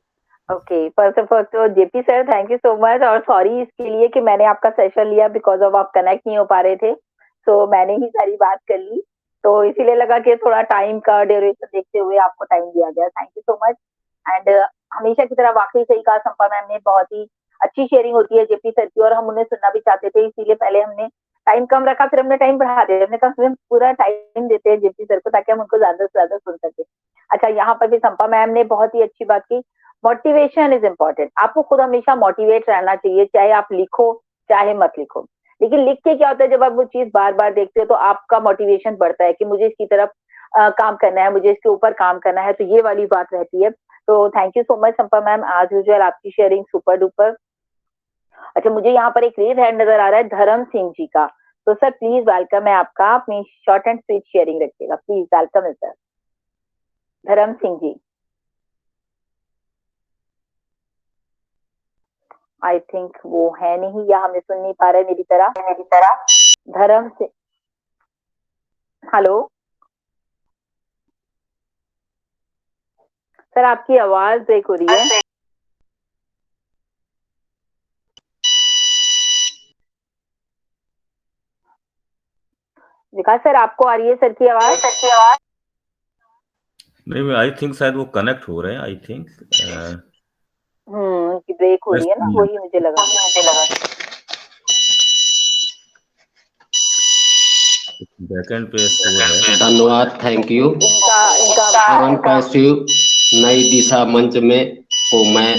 Okay, first of all तो JP sir thank you so much, और सॉरी इसके लिए कि मैंने आपका सेशन लिया बिकॉज ऑफ आप कनेक्ट नहीं हो पा रहे थे, तो मैंने ही सारी बात कर ली, तो इसीलिए लगा कि थोड़ा टाइम का ड्यूरेशन देखते हुए आपको टाइम दिया गया। Thank you so much. And हमेशा की तरह वाकई सही कहा संपा मैम ने, बहुत ही अच्छी शेयरिंग होती है जेपी सर की, और हम उन्हें सुनना भी चाहते थे, इसीलिए पहले हमने टाइम कम रखा, फिर हमने टाइम बढ़ा दिया, हमने कहा हम पूरा टाइम देते हैं जेपी सर को ताकि हम उनको ज्यादा से ज्यादा सुन सके। अच्छा, यहाँ पर भी संपा मैम ने बहुत ही अच्छी बात की, मोटिवेशन इज इम्पोर्टेंट। आपको खुद हमेशा मोटिवेट रहना चाहिए, चाहे आप लिखो चाहे मत लिखो। लेकिन लिख के क्या होता है, जब आप वो चीज बार बार देखते हो तो आपका मोटिवेशन बढ़ता है कि मुझे इसकी तरफ काम करना है, मुझे इसके ऊपर काम करना है, तो ये वाली बात रहती है। तो thank you so much Sampa ma'am, आज यूजुअल आपकी शेयरिंग सुपर डुपर। अच्छा, मुझे यहाँ पर एक रेज हैंड नजर आ रहा है धर्म सिंह जी का, तो सर प्लीज वेलकम है आपका, अपनी शॉर्ट एंड स्वीट शेयरिंग रखिएगा प्लीज। वेलकम है सर धर्म सिंह जी। आई थिंक वो है नहीं या हमें सुन नहीं पा रहे मेरी तरह। धर्म से, हेलो सर, आपकी आवाज ब्रेक हो रही है। विकास सर, आपको आ रही है सर की आवाज? नहीं, आई थिंक शायद वो कनेक्ट हो रहे हैं, आई थिंक। उनकी ब्रेक हो रही है ना, वही मुझे लगा। बैकएंड पे शोर है। धन्यवाद, थैंक यू। इनका पैसिव नई दिशा मंच में को मैं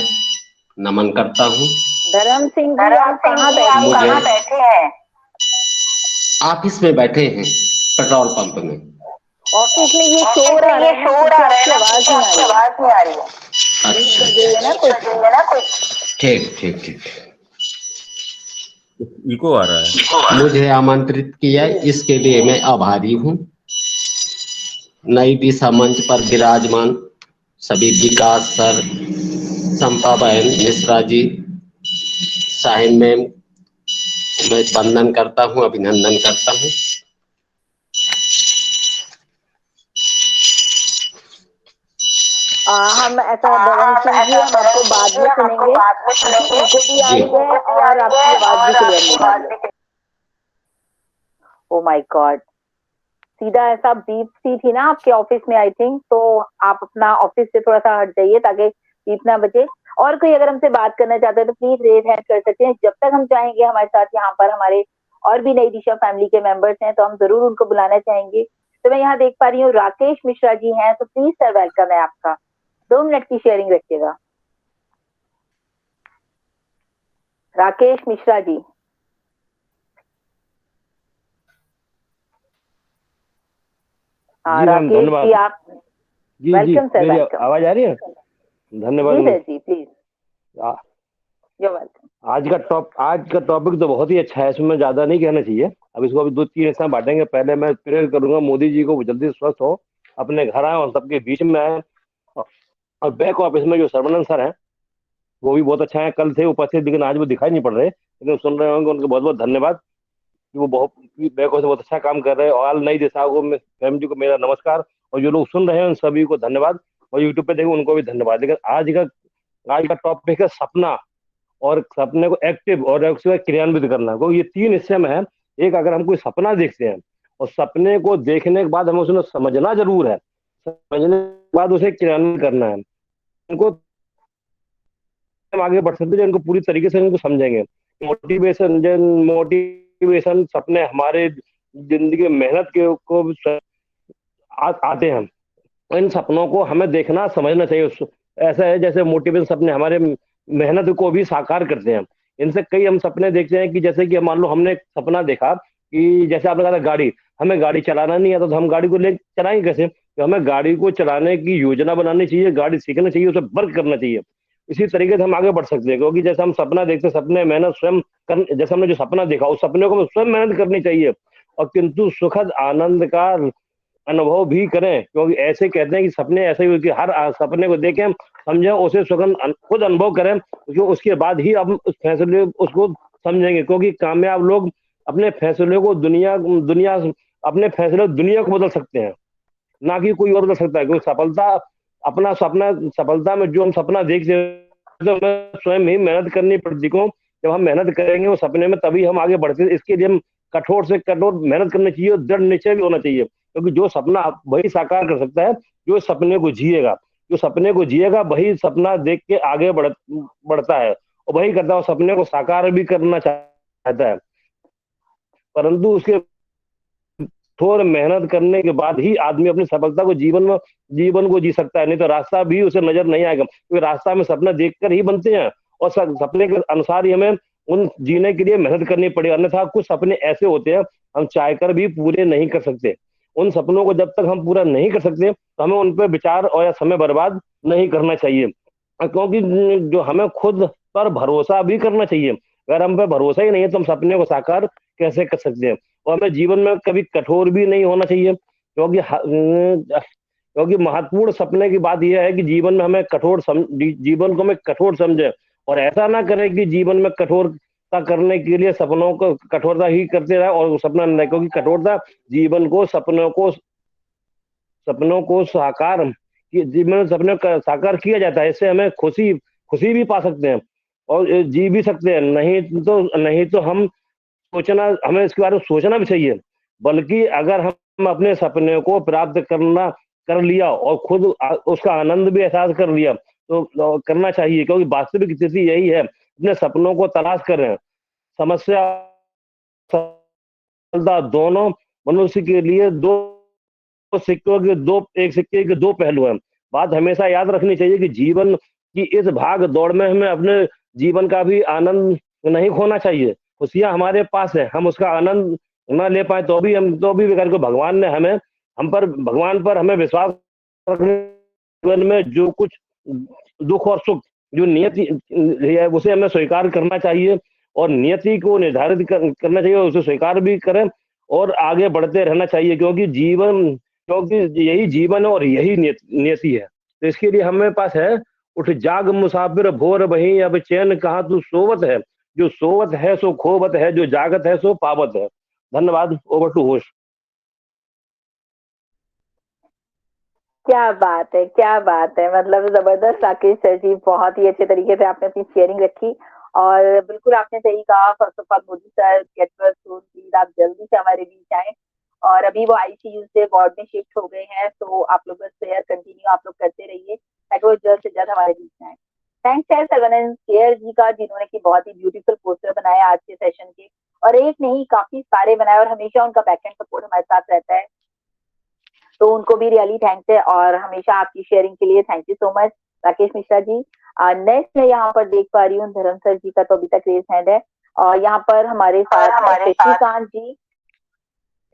नमन करता हूँ। धर्म सिंह जी, आप कहाँ बैठे हैं? ऑफिस में बैठे हैं, पेट्रोल पंप में। ऑफिस में ये शोर आ रहा है ना, आपकी आवाज नहीं आ रही है। अच्छा, ठीक ठीक ठीक। इको आ रहा है। मुझे आमंत्रित किया, इसके लिए मैं आभारी हूँ। नई दिशा मंच पर विराजमान सभी विकास सर, संपा बहन मिश्रा जी, शाहिन मैम, मैं वंदन करता हूँ, अभिनंदन करता हूँ। हम ऐसा धर्म सिंह जी, हम आपको बाद में सुनेंगे। इनको भी आ रही है और आपकी आवाज भी क्लियर नहीं आ रही है। ओ माय गॉड, सीधा ऐसा बीप सी थी ना आपके ऑफिस में, आई थिंक। तो आप अपना ऑफिस से थोड़ा सा हट जाइए ताकि बीप ना बजे। और कोई अगर हमसे बात करना चाहते हैं तो प्लीज रेज हैंड कर सकते हैं। जब तक हम चाहेंगे, हमारे साथ यहाँ पर हमारे और भी नई दिशा फैमिली के मेंबर्स हैं, तो हम जरूर उनको बुलाना चाहेंगे। तो मैं यहाँ देख पा रही हूँ राकेश मिश्रा जी हैं, तो प्लीज सर, वेलकम है आपका। 2 मिनट की शेयरिंग रखिएगा। राकेश मिश्रा जी, राकेश जी, आप वेलकम सर, वेलकम। आवाज आ रही है? धन्यवाद जी सर जी, प्लीज। You welcome. आज का टॉपिक तो बहुत ही अच्छा है, इसमें ज्यादा नहीं कहना चाहिए। अब इसको अभी 2-3 हिस्सा बांटेंगे। पहले मैं प्रेयर करूंगा मोदी जी को जल्दी स्वस्थ हो, अपने घर आए और सबके बीच में आए। और बैक ऑफिस में जो सर्वनंद सर हैं वो भी बहुत अच्छा है, कल थे उपस्थित लेकिन आज वो दिखाई नहीं पड़ रहे, लेकिन सुन रहे होंगे। उनको बहुत बहुत धन्यवाद कि वो बहुत बैक ऑफिस बहुत अच्छा काम कर रहे हैं। और नई दिशा को फैमिली को मेरा नमस्कार, और जो लोग सुन रहे हैं उन सभी को धन्यवाद, और यूट्यूब पे देखें उनको भी धन्यवाद। लेकिन आज का टॉपिक है सपना, और सपने को एक्टिव और उसके क्रियान्वित करना। क्योंकि ये 3 हिस्से में है। एक, अगर हम कोई सपना देखते हैं और सपने को देखने के बाद हमें उसमें समझना जरूर है, समझने के बाद उसे क्रियान्वित करना है। उनको हम आगे बढ़ सकते हैं, उनको पूरी तरीके से उनको समझेंगे। मोटिवेशन सपने हमारे जिंदगी में मेहनत के को आते हैं। इन सपनों को हमें देखना समझना चाहिए। ऐसा है जैसे मोटिवेशन सपने हमारे मेहनत को भी साकार करते हैं। इनसे कई हम सपने देखते हैं कि जैसे कि मान लो हमने एक सपना देखा कि जैसे आपने कहा था गाड़ी, हमें गाड़ी चलाना नहीं आता तो हम गाड़ी को ले चलाएंगे कैसे? तो हमें गाड़ी को चलाने की योजना बनानी चाहिए, गाड़ी सीखना चाहिए, उसे वर्क करना चाहिए। इसी तरीके से हम आगे बढ़ सकते हैं। क्योंकि जैसे हम सपना देखते हैं, सपने मेहनत स्वयं कर, जैसे हमने जो सपना देखा उस सपने को हमें स्वयं मेहनत करनी चाहिए, और किंतु सुखद आनंद का अनुभव भी करें। क्योंकि ऐसे कहते हैं कि सपने ऐसे ही कि हर सपने को देखें, समझें, उसे खुद अनुभव करें, क्योंकि उसके बाद ही हम उस फैसले उसको समझेंगे। क्योंकि कामयाब लोग अपने फैसले को अपने फैसले दुनिया को बदल सकते हैं, ना कि कोई और बदल सकता है। क्योंकि सफलता में जो हम सपना देखते हैं तो हमें स्वयं ही मेहनत करनी पड़ती। क्यों? जब हम मेहनत करेंगे वो सपने में, तभी हम आगे बढ़ते हैं। इसके लिए हम कठोर से कठोर मेहनत करनी चाहिए और दृढ़ निश्चय भी होना चाहिए। क्योंकि जो सपना वही साकार कर सकता है जो सपने को जिएगा। जो सपने को जिएगा वही सपना देख के आगे बढ़ता है, और वही करता है, सपने को साकार भी करना चाहता है। परंतु उसके थोड़ा मेहनत करने के बाद ही आदमी अपनी सफलता को जीवन को जी सकता है। नहीं तो रास्ता भी उसे नजर नहीं आएगा, क्योंकि रास्ता में सपना देखकर ही बनते हैं, और सपने के अनुसार ही हमें उन जीने के लिए मेहनत करनी पड़ेगी। अन्यथा कुछ सपने ऐसे होते हैं हम चाहकर भी पूरे नहीं कर सकते। उन सपनों को जब तक हम पूरा नहीं कर सकते तो हमें उन पर विचार और या समय बर्बाद नहीं करना चाहिए। क्योंकि जो हमें खुद पर भरोसा भी करना चाहिए। अगर हम पे भरोसा ही नहीं है तो हम सपने को साकार कैसे कर सकते हैं? और हमें जीवन में कभी कठोर भी नहीं होना चाहिए। क्योंकि महत्वपूर्ण सपने की बात यह है कि जीवन में हमें जीवन को हमें कठोर समझे, और ऐसा ना करें कि जीवन में कठोरता करने के लिए सपनों को कठोरता ही करते रहे और सपना नहीं, क्योंकि कठोरता जीवन को सपनों को साकार जीवन में सपने का साकार किया जाता है। इससे हमें खुशी भी पा सकते हैं और जी भी सकते हैं। नहीं तो हमें इसके बारे में सोचना भी चाहिए। बल्कि अगर हम अपने सपने को प्राप्त कर लिया और खुद उसका आनंद भी एहसास कर लिया तो करना चाहिए, क्योंकि वास्तविक स्थिति यही है। अपने सपनों को तलाश करें। समस्या दोनों मनुष्य के लिए एक सिक्के के दो पहलू हैं। बात हमेशा याद रखनी चाहिए कि जीवन की इस भाग दौड़ में हमें अपने जीवन का भी आनंद नहीं खोना चाहिए। खुशियां हमारे पास है, हम उसका आनंद न ले पाए तो भी बेकार को भगवान पर हमें विश्वास रखने, जीवन में जो कुछ दुख और सुख जो नियति है उसे हमें स्वीकार करना चाहिए और नियति को निर्धारित करना चाहिए, उसे स्वीकार भी करें और आगे बढ़ते रहना चाहिए, क्योंकि यही जीवन है और यही नियति है। तो इसके लिए हमें पास है, उठ जाग मुसाफिर भोर बही, अब चैन कहाँ तू सोवत है, जो सोवत है सो खोवत है, जो जागत है सो पावत है। धन्यवाद। Over to host. क्या बात है, क्या बात है, मतलब जबरदस्त राकेश सर जी, बहुत ही अच्छे तरीके से आपने अपनी शेयरिंग रखी और बिल्कुल आपने सही कहा। First of all Modi sir get well soon, please आप जल्दी से हमारे बीच आए और अभी वो आईसीयू से वार्ड में शिफ्ट हो गए हैं, तो आप लोग बस प्रेयर कंटिन्यू आप लोग करते रहिए ताकि वो जल्द से जल्द हमारे बीच आए। थैंक्स है सर्वनंद केयर जी का, जिन्होंने की बहुत ही ब्यूटीफुल पोस्टर बनाया आज के सेशन के, और एक नहीं काफी सारे बनाए और हमेशा उनका बैकएंड सपोर्ट हमारे साथ रहता है, तो उनको भी रियली थैंक्स है और हमेशा आपकी शेयरिंग के लिए thank you so much Rakesh Mishra ji. Next मैं यहाँ पर देख पा रही हूँ धर्म सर जी का तो अभी तक रेज हैंड है और यहाँ पर हमारे साथ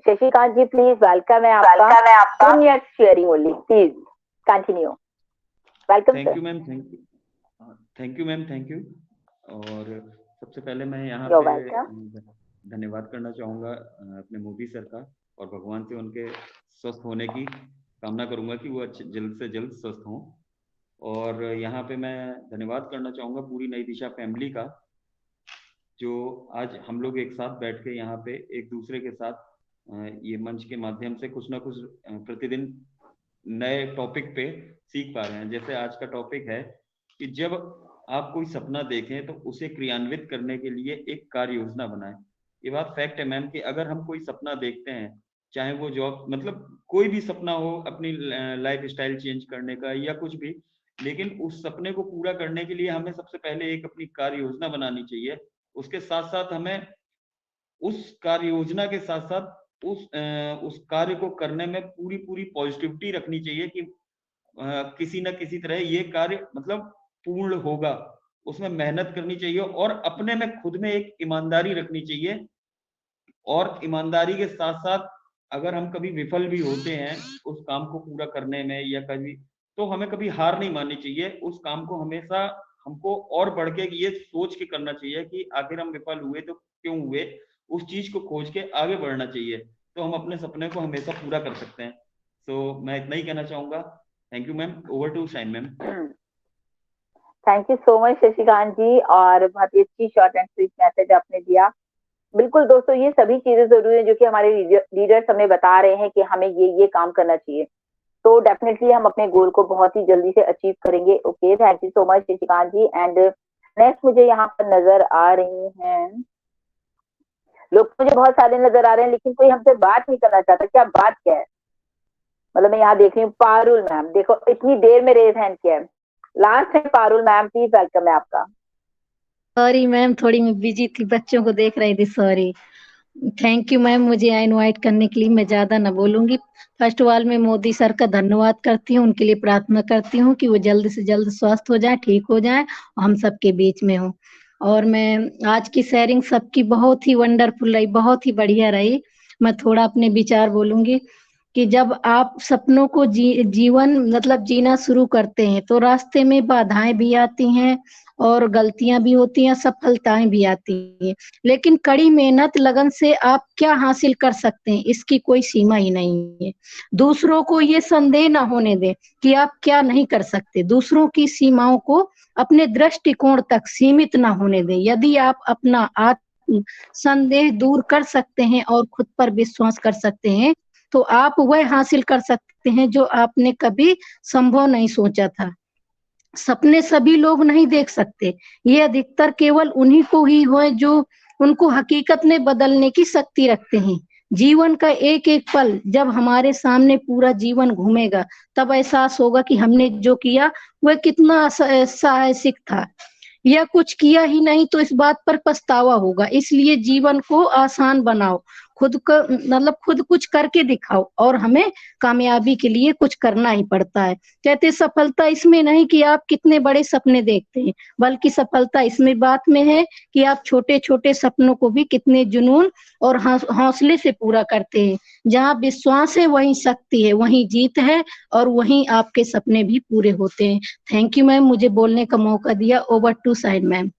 शशिकांत जी प्लीज वेलकम है आपका। 2 minute sharing only, please continue. Welcome sir. Thank you ma'am, thank you. और सबसे पहले मैं यहाँ पे धन्यवाद करना चाहूँगा अपने मोदी सर का और भगवान से उनके स्वस्थ होने की कामना करूँगा कि वो जल्द से जल्द स्वस्थ हों। और यहाँ पे मैं धन्यवाद करना चाहूँगा पूरी नई दिशा फैमिली का, जो आज हम लोग एक साथ बैठ के यहाँ पे एक दूसरे के साथ ये मंच के माध्यम से कुछ ना कुछ प्रतिदिन नए टॉपिक पे सीख पा रहे हैं। जैसे आज का टॉपिक है कि जब आप कोई सपना देखें तो उसे क्रियान्वित करने के लिए एक कार्य योजना बनाएं। ये बात फैक्ट है मैम कि अगर हम कोई सपना देखते हैं, चाहे वो जॉब मतलब कोई भी सपना हो अपनी लाइफ स्टाइल चेंज करने का या कुछ भी, लेकिन उस सपने को पूरा करने के लिए हमें सबसे पहले एक अपनी कार्य योजना बनानी चाहिए। उसके साथ साथ हमें उस कार्य योजना के साथ साथ उस कार्य को करने में पूरी पॉजिटिविटी रखनी चाहिए कि किसी न किसी तरह ये कार्य मतलब पूर्ण होगा, उसमें मेहनत करनी चाहिए और अपने में खुद में एक ईमानदारी रखनी चाहिए। और ईमानदारी के साथ साथ अगर हम कभी विफल भी होते हैं उस काम को पूरा करने में या कभी, तो हमें कभी हार नहीं माननी चाहिए। उस काम को हमेशा हमको और बढ़ के ये सोच के करना चाहिए कि आखिर हम विफल हुए तो क्यों हुए, उस चीज को खोज के आगे बढ़ना चाहिए, तो हम अपने सपने को हमेशा पूरा कर सकते हैं। तो मैं इतना ही कहना चाहूंगा। Thank you ma'am. Over to Shine ma'am. Thank you so much Shashikant ji, और बहुत ही अच्छी शॉर्ट एंड स्वीट मैसेज आपने दिया। बिल्कुल दोस्तों, ये सभी चीजें जरूरी है जो कि हमारे लीडर्स हमें बता रहे हैं कि हमें ये काम करना चाहिए, तो डेफिनेटली हम अपने गोल को बहुत ही जल्दी से अचीव करेंगे। Okay, thank you so much Shashikant ji. And next मुझे यहाँ पर नजर आ रहे हैं लोग, मुझे बहुत सारे नजर आ रहे हैं लेकिन कोई हमसे बात नहीं करना चाहता। क्या बात क्या है? मतलब मैं यहाँ देख रही हूँ पारुल मैम, देखो इतनी देर में रेज हैंड किया है। लास्ट है पारुल मैम, प्लीज वेलकम है आपका। सॉरी मैम, थोड़ी मैं बिजी थी, बच्चों को देख रही थी, सॉरी। थैंक यू मैम मुझे इनवाइट करने के लिए। मैं ज्यादा न बोलूंगी। फर्स्ट ऑफ ऑल मैं मोदी सर का धन्यवाद करती हूँ, उनके लिए प्रार्थना करती हूँ कि वो जल्द से जल्द स्वस्थ हो जाए, ठीक हो जाए और हम सबके बीच में हो। और मैं आज की शेयरिंग सबकी बहुत ही वंडरफुल रही, बहुत ही बढ़िया रही। मैं थोड़ा अपने विचार बोलूंगी। कि जब आप सपनों को जीवन मतलब जीना शुरू करते हैं तो रास्ते में बाधाएं भी आती हैं और गलतियां भी होती हैं, सफलताएं भी आती हैं, लेकिन कड़ी मेहनत लगन से आप क्या हासिल कर सकते हैं इसकी कोई सीमा ही नहीं है। दूसरों को ये संदेह ना होने दें कि आप क्या नहीं कर सकते। दूसरों की सीमाओं को अपने दृष्टिकोण तक सीमित ना होने दें। यदि आप अपना आत्म संदेह दूर कर सकते हैं और खुद पर विश्वास कर सकते हैं तो आप वह हासिल कर सकते हैं जो आपने कभी संभव नहीं सोचा था। सपने सभी लोग नहीं देख सकते, ये अधिकतर केवल उन्हीं को ही है जो उनको हकीकत में बदलने की शक्ति रखते हैं। जीवन का एक एक पल जब हमारे सामने पूरा जीवन घूमेगा तब एहसास होगा कि हमने जो किया वह कितना साहसिक था, या कुछ किया ही नहीं तो इस बात पर पछतावा होगा। इसलिए जीवन को आसान बनाओ, खुद को मतलब खुद कुछ करके दिखाओ, और हमें कामयाबी के लिए कुछ करना ही पड़ता है। कहते सफलता इसमें नहीं कि आप कितने बड़े सपने देखते हैं, बल्कि सफलता इसमें बात में है कि आप छोटे छोटे सपनों को भी कितने जुनून और हौसले से पूरा करते हैं। जहाँ विश्वास है वहीं शक्ति है, वहीं जीत है, और वहीं आपके सपने भी पूरे होते हैं। थैंक यू मैम, मुझे बोलने का मौका दिया। Over to Sain ma'am.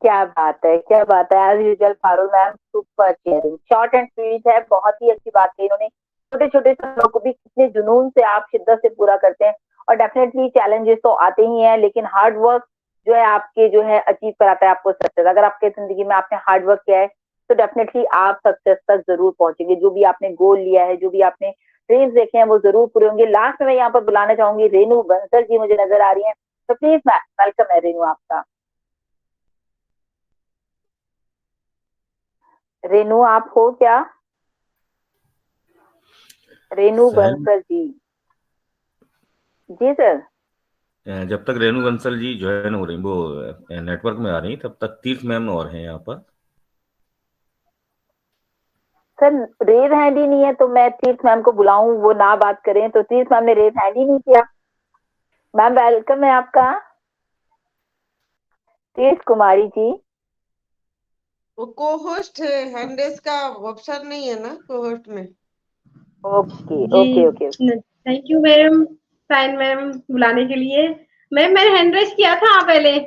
क्या बात है, क्या बात है। As usual Parul ma'am super sharing, short and sweet है, बहुत ही अच्छी बात है। इन्होंने छोटे छोटे सपनों को भी कितने जुनून से आप शिद्दत से पूरा करते हैं, और डेफिनेटली चैलेंजेस तो आते ही हैं, लेकिन हार्ड वर्क जो है आपके जो है अचीव कराता है आपको सक्सेस। अगर आपके जिंदगी में आपने हार्ड वर्क किया है तो डेफिनेटली आप सक्सेस तक जरूर पहुंचेंगे। जो भी आपने गोल लिया है, जो भी आपने ड्रीम्स देखे हैं, वो जरूर पूरे होंगे। लास्ट में मैं यहाँ पर बुलाना चाहूंगी रेनू बंसल जी, मुझे नजर आ रही है, तो प्लीज वेलकम है रेनू आपका। रेनू आप हो क्या? रेनू बंसल जी। जी सर। जब तक रेनू बंसल जी ज्वाइन हो रही, वो नेटवर्क में आ रही, तब तक तीर्थ मैम और हैं यहाँ पर। सर रेज हैंड ही नहीं है, तो मैं तीर्थ मैम को बुलाऊं वो ना बात करें, तो तीर्थ मैम ने रेज हैंड ही नहीं किया। मैम वेलकम है आपका। तीर्थ कुमारी जी। वो को होस्ट है, हैंड रेज का ऑप्शन नहीं है ना को होस्ट में। Okay okay okay. Thank you ma'am, Sain ma'am बुलाने के लिए। मैम मैंने हैंड रेज किया था पहले।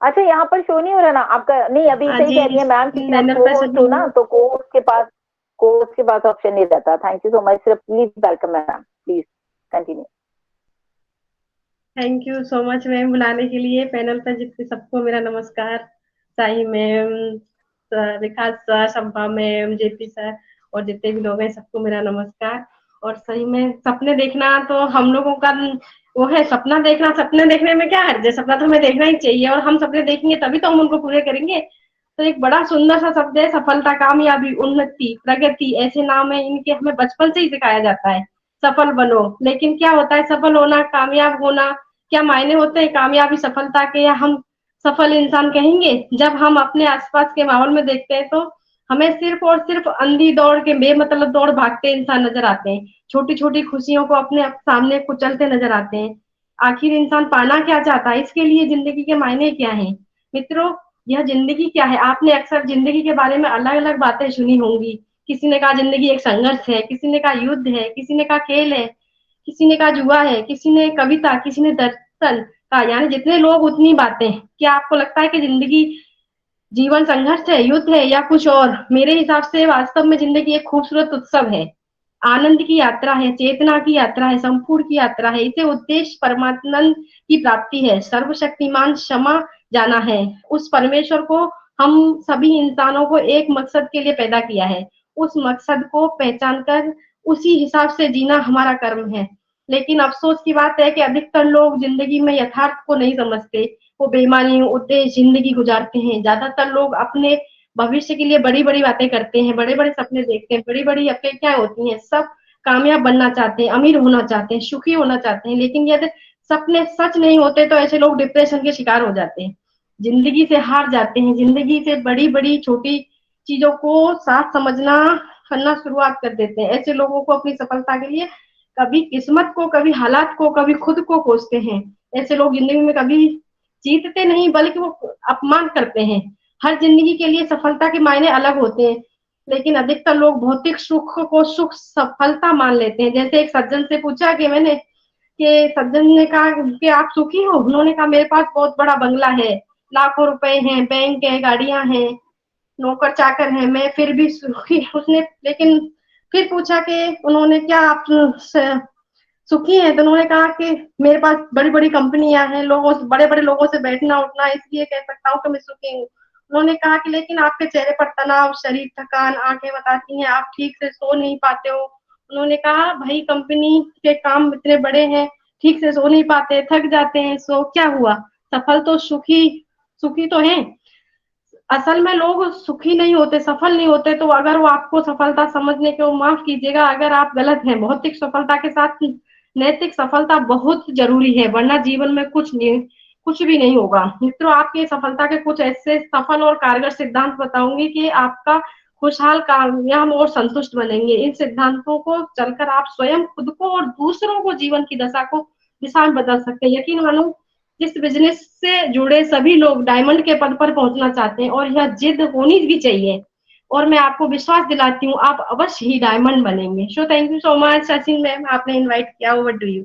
अच्छा यहाँ पर शो नहीं हो रहा ना आपका? नहीं अभी सही कह रही है मैम, क्योंकि आप को-होस्ट हो ना, तो को-होस्ट के पास ऑप्शन नहीं रहता। Thank you so much. सिर्फ please welcome ma'am, please continue. Thank you so much ma'am बुलाने के लिए। पैनल पर जितने सबको मेरा नमस्कार। Sai ma'am, Vikas sir, Shampa ma'am, JP sir और जितने भी लोग हैं सबको मेरा नमस्कार। और सही में सपने देखना तो हम लोगों का वो है, सपना देखना। सपने देखने में क्या हर्ज है, सपना तो हमें देखना ही चाहिए, और हम सपने देखेंगे तभी तो हम उनको पूरे करेंगे। तो एक बड़ा सुंदर सा शब्द है सफलता, कामयाबी, उन्नति, प्रगति, ऐसे नाम है इनके, हमें बचपन से ही सिखाया जाता है सफल बनो। लेकिन क्या होता है सफल होना, कामयाब होना, क्या मायने होते हैं कामयाबी सफलता के, या हम सफल इंसान कहेंगे? जब हम अपने आसपास के माहौल में देखते हैं तो हमें सिर्फ और सिर्फ अंधी दौड़ के बेमतलब दौड़ भागते इंसान नजर आते हैं। छोटी छोटी खुशियों को अपने सामने कुचलते नजर आते हैं। आखिर इंसान पाना क्या चाहता है? इसके लिए जिंदगी के मायने क्या हैं? मित्रों, यह जिंदगी क्या है? आपने अक्सर जिंदगी के बारे में अलग अलग बातें सुनी होंगी। किसी ने कहा जिंदगी एक संघर्ष है, किसी ने कहा युद्ध है, किसी ने कहा खेल है, किसी ने कहा जुआ है, किसी ने कविता, किसी ने दर्शन का। यानी जितने लोग उतनी बातें। क्या आपको लगता है कि जिंदगी जीवन संघर्ष है, युद्ध है, या कुछ और? मेरे हिसाब से वास्तव में जिंदगी एक खूबसूरत उत्सव है, आनंद की यात्रा है, चेतना की यात्रा है, संपूर्ण की यात्रा है। इसे उद्देश्य परमानंद की प्राप्ति है, सर्वशक्तिमान क्षमा जाना है। उस परमेश्वर को हम सभी इंसानों को एक मकसद के लिए पैदा किया है। उस मकसद को पहचान कर उसी हिसाब से जीना हमारा कर्म है। लेकिन अफसोस की बात है कि अधिकतर लोग जिंदगी में यथार्थ को नहीं समझते। वो बेईमानी उद्देश्य जिंदगी गुजारते हैं। ज्यादातर लोग अपने भविष्य के लिए बड़ी बड़ी बातें करते हैं, बड़े बड़े सपने देखते हैं, बड़ी बड़ी अपेक्षाएं होती हैं। सब कामयाब बनना चाहते हैं, अमीर होना चाहते हैं, सुखी होना चाहते हैं, लेकिन यदि सपने सच नहीं होते तो ऐसे लोग डिप्रेशन के शिकार हो जाते हैं, जिंदगी से हार जाते हैं। जिंदगी से बड़ी बड़ी छोटी चीजों को साथ समझना करना शुरुआत कर देते हैं। ऐसे लोगों को अपनी सफलता के लिए कभी किस्मत को, कभी हालात को, कभी खुद को कोसते हैं। ऐसे लोग जिंदगी में कभी जीतते नहीं बल्कि वो अपमान करते हैं। हर जिंदगी के लिए सफलता के मायने अलग होते हैं। लेकिन अधिकतर लोग भौतिक सुख को सुख सफलता मान लेते हैं। जैसे एक सज्जन से पूछा कि मैंने, कि सज्जन ने कहा कि आप सुखी हो? उन्होंने कहा मेरे पास बहुत बड़ा बंगला है, लाखों रुपए हैं, बैंक है, गाड़ियां हैं, नौकर चाकर है, मैं फिर भी सुखी। उसने लेकिन फिर पूछा कि उन्होंने, क्या आप सुखी हैं? तो उन्होंने कहा कि मेरे पास बड़ी बड़ी कंपनियां हैं, लोगों से, बड़े बड़े लोगों से बैठना उठना, इसलिए कह सकता हूँ कि मैं सुखी हूँ। उन्होंने कहा कि लेकिन आपके चेहरे पर तनाव, शरीर थकान, आंखें बताती हैं आप ठीक से सो नहीं पाते हो। उन्होंने कहा भाई कंपनी के काम इतने बड़े हैं, ठीक से सो नहीं पाते, थक जाते हैं, सो क्या हुआ? सफल तो सुखी सुखी तो है। असल में लोग सुखी नहीं होते, सफल नहीं होते। तो अगर वो आपको सफलता समझने के, वो माफ कीजिएगा अगर आप गलत हैं। भौतिक सफलता के साथ नैतिक सफलता बहुत जरूरी है, वरना जीवन में कुछ भी नहीं होगा। मित्रों, आपकी सफलता के कुछ ऐसे सफल और कारगर सिद्धांत बताऊंगी कि आपका खुशहाल, कामयाब और संतुष्ट बनेंगे। इन सिद्धांतों को चलकर आप स्वयं, खुद को और दूसरों को जीवन की दिशा में बदल सकते हैं। यकीन मानो, इस बिजनेस से जुड़े सभी लोग डायमंड के पद पर पहुंचना चाहते हैं, और यह जिद होनी भी चाहिए। और मैं आपको विश्वास दिलाती हूँ, आप अवश्य ही डायमंड बनेंगे। So thank you so much Sachin ma'am, आपने इनवाइट किया। Over to you.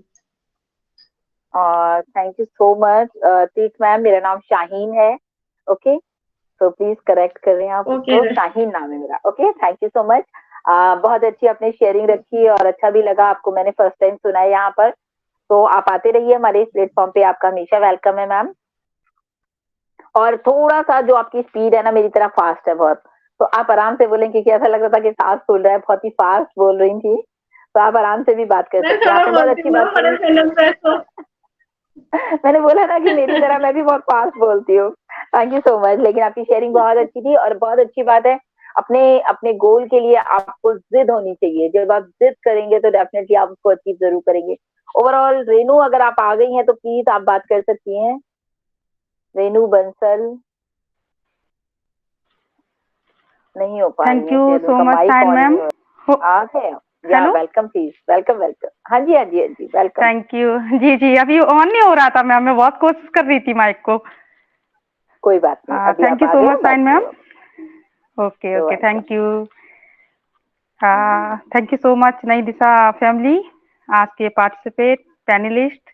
Thank you so much Tirth ma'am. मेरा नाम शाहीन है, ओके, तो प्लीज करेक्ट कर रहे हैं आप उसको। शाहीन नाम है मेरा, okay. Thank you so much. बहुत अच्छी आपने शेयरिंग रखी और अच्छा भी लगा आपको, मैंने फर्स्ट टाइम सुना है यहाँ पर। तो आप आते रहिए हमारे इस प्लेटफॉर्म पे, आपका हमेशा वेलकम है मैम। और थोड़ा सा जो आपकी स्पीड है ना, मेरी तरह फास्ट है बहुत, तो आप आराम से बोलेंगे कि ऐसा लग रहा था कि सांस फूल रहा है, बहुत ही फास्ट बोल रही थी, तो आप आराम से भी बात कर सकते हैं। आपने बहुत अच्छी बात की। मैंने बोला ना कि मेरी तरह मैं भी बहुत फास्ट बोलती हूँ। Thank you so much. लेकिन आपकी शेयरिंग बहुत अच्छी थी, और बहुत अच्छी बात है, अपने अपने गोल के लिए आपको जिद होनी चाहिए। जब आप जिद करेंगे तो डेफिनेटली आप उसको अचीव जरूर करेंगे। ओवरऑल रेनू, अगर आप आ गई हैं तो प्लीज आप बात कर सकती हैं। रेनू बंसल नहीं हो पा रही है। Thank you so much Sain ma'am. आ गए? या वेलकम प्लीज, वेलकम वेलकम। हाँ जी हाँ जी हाँ जी, वेलकम। Thank you. जी जी, अभी ऑन नहीं हो रहा था मैम, मैं बहुत कोशिश कर रही थी माइक को। कोई बात नहीं। Thank you so much Sain ma'am. Okay okay, thank you. Thank you so much Nayi Disha family, आज के participate, panelist,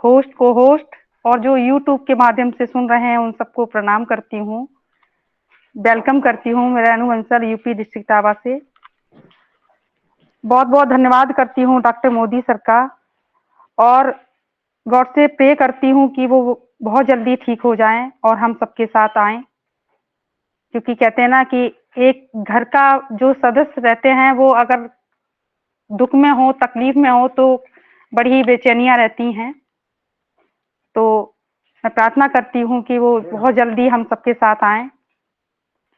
host, co-host, और जो यूट्यूब के माध्यम से सुन रहे हैं उन सबको प्रणाम करती हूँ, वेलकम करती हूँ। मेरा रेनू बंसल, यूपी डिस्ट्रिक्ट इटावा से। बहुत बहुत धन्यवाद करती हूँ डॉक्टर मोदी सर का, और गॉड से प्रे करती हूँ कि वो बहुत जल्दी ठीक हो जाएं और हम सबके साथ आएं, क्योंकि कहते हैं ना कि एक घर का जो सदस्य रहते हैं वो अगर दुख में हो, तकलीफ में हो, तो बड़ी ही बेचैनियां रहती हैं। तो मैं प्रार्थना करती हूँ कि वो बहुत जल्दी हम सबके साथ आएं,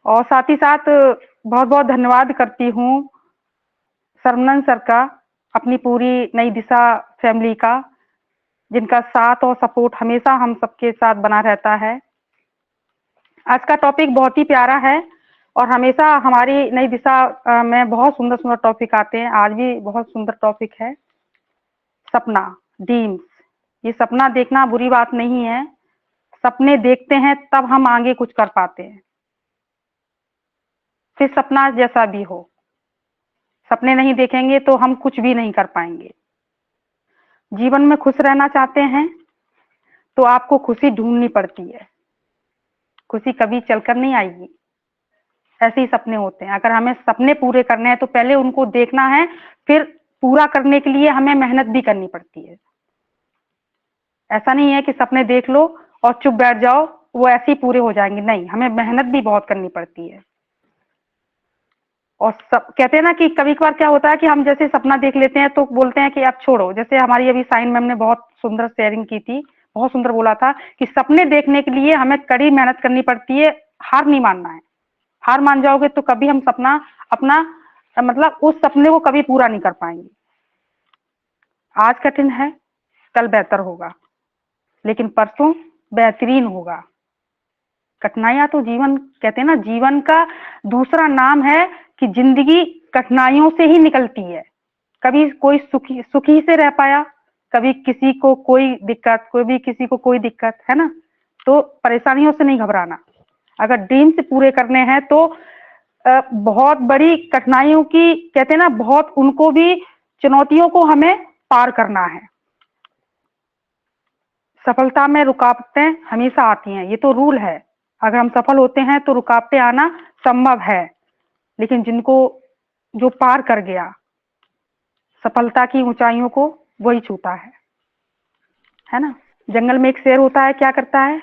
और साथ ही साथ बहुत बहुत धन्यवाद करती हूँ सरमनन सर का, अपनी पूरी नई दिशा फैमिली का, जिनका साथ और सपोर्ट हमेशा हम सबके साथ बना रहता है। आज का टॉपिक बहुत ही प्यारा है, और हमेशा हमारी नई दिशा में बहुत सुंदर सुंदर टॉपिक आते हैं। आज भी बहुत सुंदर टॉपिक है, सपना, ड्रीम्स। ये सपना देखना बुरी बात नहीं है, सपने देखते हैं तब हम आगे कुछ कर पाते हैं, फिर सपना जैसा भी हो। सपने नहीं देखेंगे तो हम कुछ भी नहीं कर पाएंगे। जीवन में खुश रहना चाहते हैं तो आपको खुशी ढूंढनी पड़ती है, खुशी कभी चलकर नहीं आएगी। ऐसे ही सपने होते हैं। अगर हमें सपने पूरे करने हैं तो पहले उनको देखना है, फिर पूरा करने के लिए हमें मेहनत भी करनी पड़ती है। ऐसा नहीं है कि सपने देख लो और चुप बैठ जाओ, वो ऐसे ही पूरे हो जाएंगे। नहीं, हमें मेहनत भी बहुत करनी पड़ती है। और सब कहते हैं ना कि कभी कभार क्या होता है कि हम जैसे सपना देख लेते हैं तो बोलते हैं कि अब छोड़ो। जैसे हमारी अभी साइन मैम ने बहुत सुंदर शेयरिंग की थी, बहुत सुंदर बोला था कि सपने देखने के लिए हमें कड़ी मेहनत करनी पड़ती है, हार नहीं मानना है। हार मान जाओगे तो कभी हम सपना अपना मतलब उस सपने को कभी पूरा नहीं कर पाएंगे। आज कठिन है, कल बेहतर होगा, लेकिन परसों बेहतरीन होगा। कठिनाइयां तो जीवन, कहते हैं ना, जीवन का दूसरा नाम है कि जिंदगी कठिनाइयों से ही निकलती है। कभी कोई सुखी से रह पाया, कभी किसी को कोई दिक्कत, कोई भी किसी को कोई दिक्कत, है ना। तो परेशानियों से नहीं घबराना। अगर ड्रीम से पूरे करने हैं तो बहुत बड़ी कठिनाइयों की, कहते हैं ना, बहुत उनको भी चुनौतियों को हमें पार करना है। सफलता में रुकावटें हमेशा आती हैं, ये तो रूल है। अगर हम सफल होते हैं तो रुकावटें आना संभव है, लेकिन जिनको जो पार कर गया सफलता की ऊंचाइयों को, वही छूता है ना। जंगल में एक शेर होता है, क्या करता है?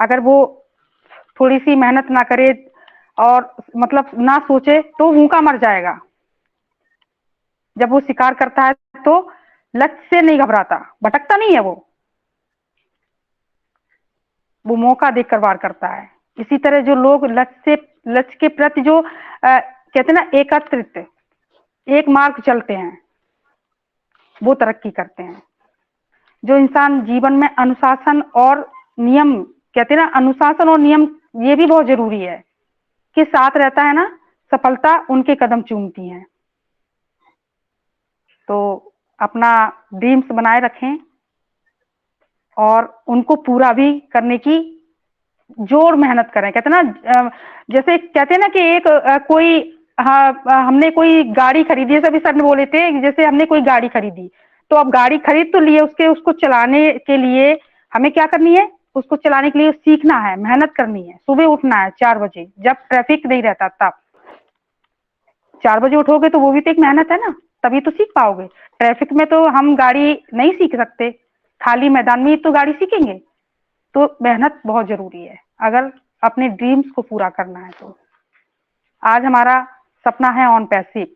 अगर वो थोड़ी सी मेहनत ना करे और मतलब ना सोचे तो भूखा मर जाएगा। जब वो शिकार करता है तो लक्ष्य से नहीं घबराता, भटकता नहीं है, वो मौका देखकर वार करता है। इसी तरह जो लोग लक्ष्य के प्रति जो कहते हैं ना, एकत्रित एक मार्ग चलते हैं, वो तरक्की करते हैं। जो इंसान जीवन में अनुशासन और नियम, कहते हैं ना, अनुशासन और नियम ये भी बहुत जरूरी है, के साथ रहता है ना, सफलता उनके कदम चूमती है। तो अपना ड्रीम्स बनाए रखें और उनको पूरा भी करने की जोर मेहनत करें। कहते हैं ना, जैसे कहते हैं ना कि एक कोई, हाँ, हमने कोई गाड़ी खरीदी है, सभी सर ने बोले थे, जैसे हमने कोई गाड़ी खरीदी, तो अब गाड़ी खरीद तो लिए, उसको चलाने के लिए हमें क्या करनी है? उसको चलाने के लिए सीखना है, मेहनत करनी है। सुबह उठना है 4 बजे, जब ट्रैफिक नहीं रहता तब 4 बजे उठोगे तो वो भी तो एक मेहनत है ना, तभी तो सीख पाओगे। ट्रैफिक में तो हम गाड़ी नहीं सीख सकते, खाली मैदान में ही तो गाड़ी सीखेंगे। तो मेहनत बहुत जरूरी है अगर अपने ड्रीम्स को पूरा करना है। तो आज हमारा सपना है ऑन पैसिव,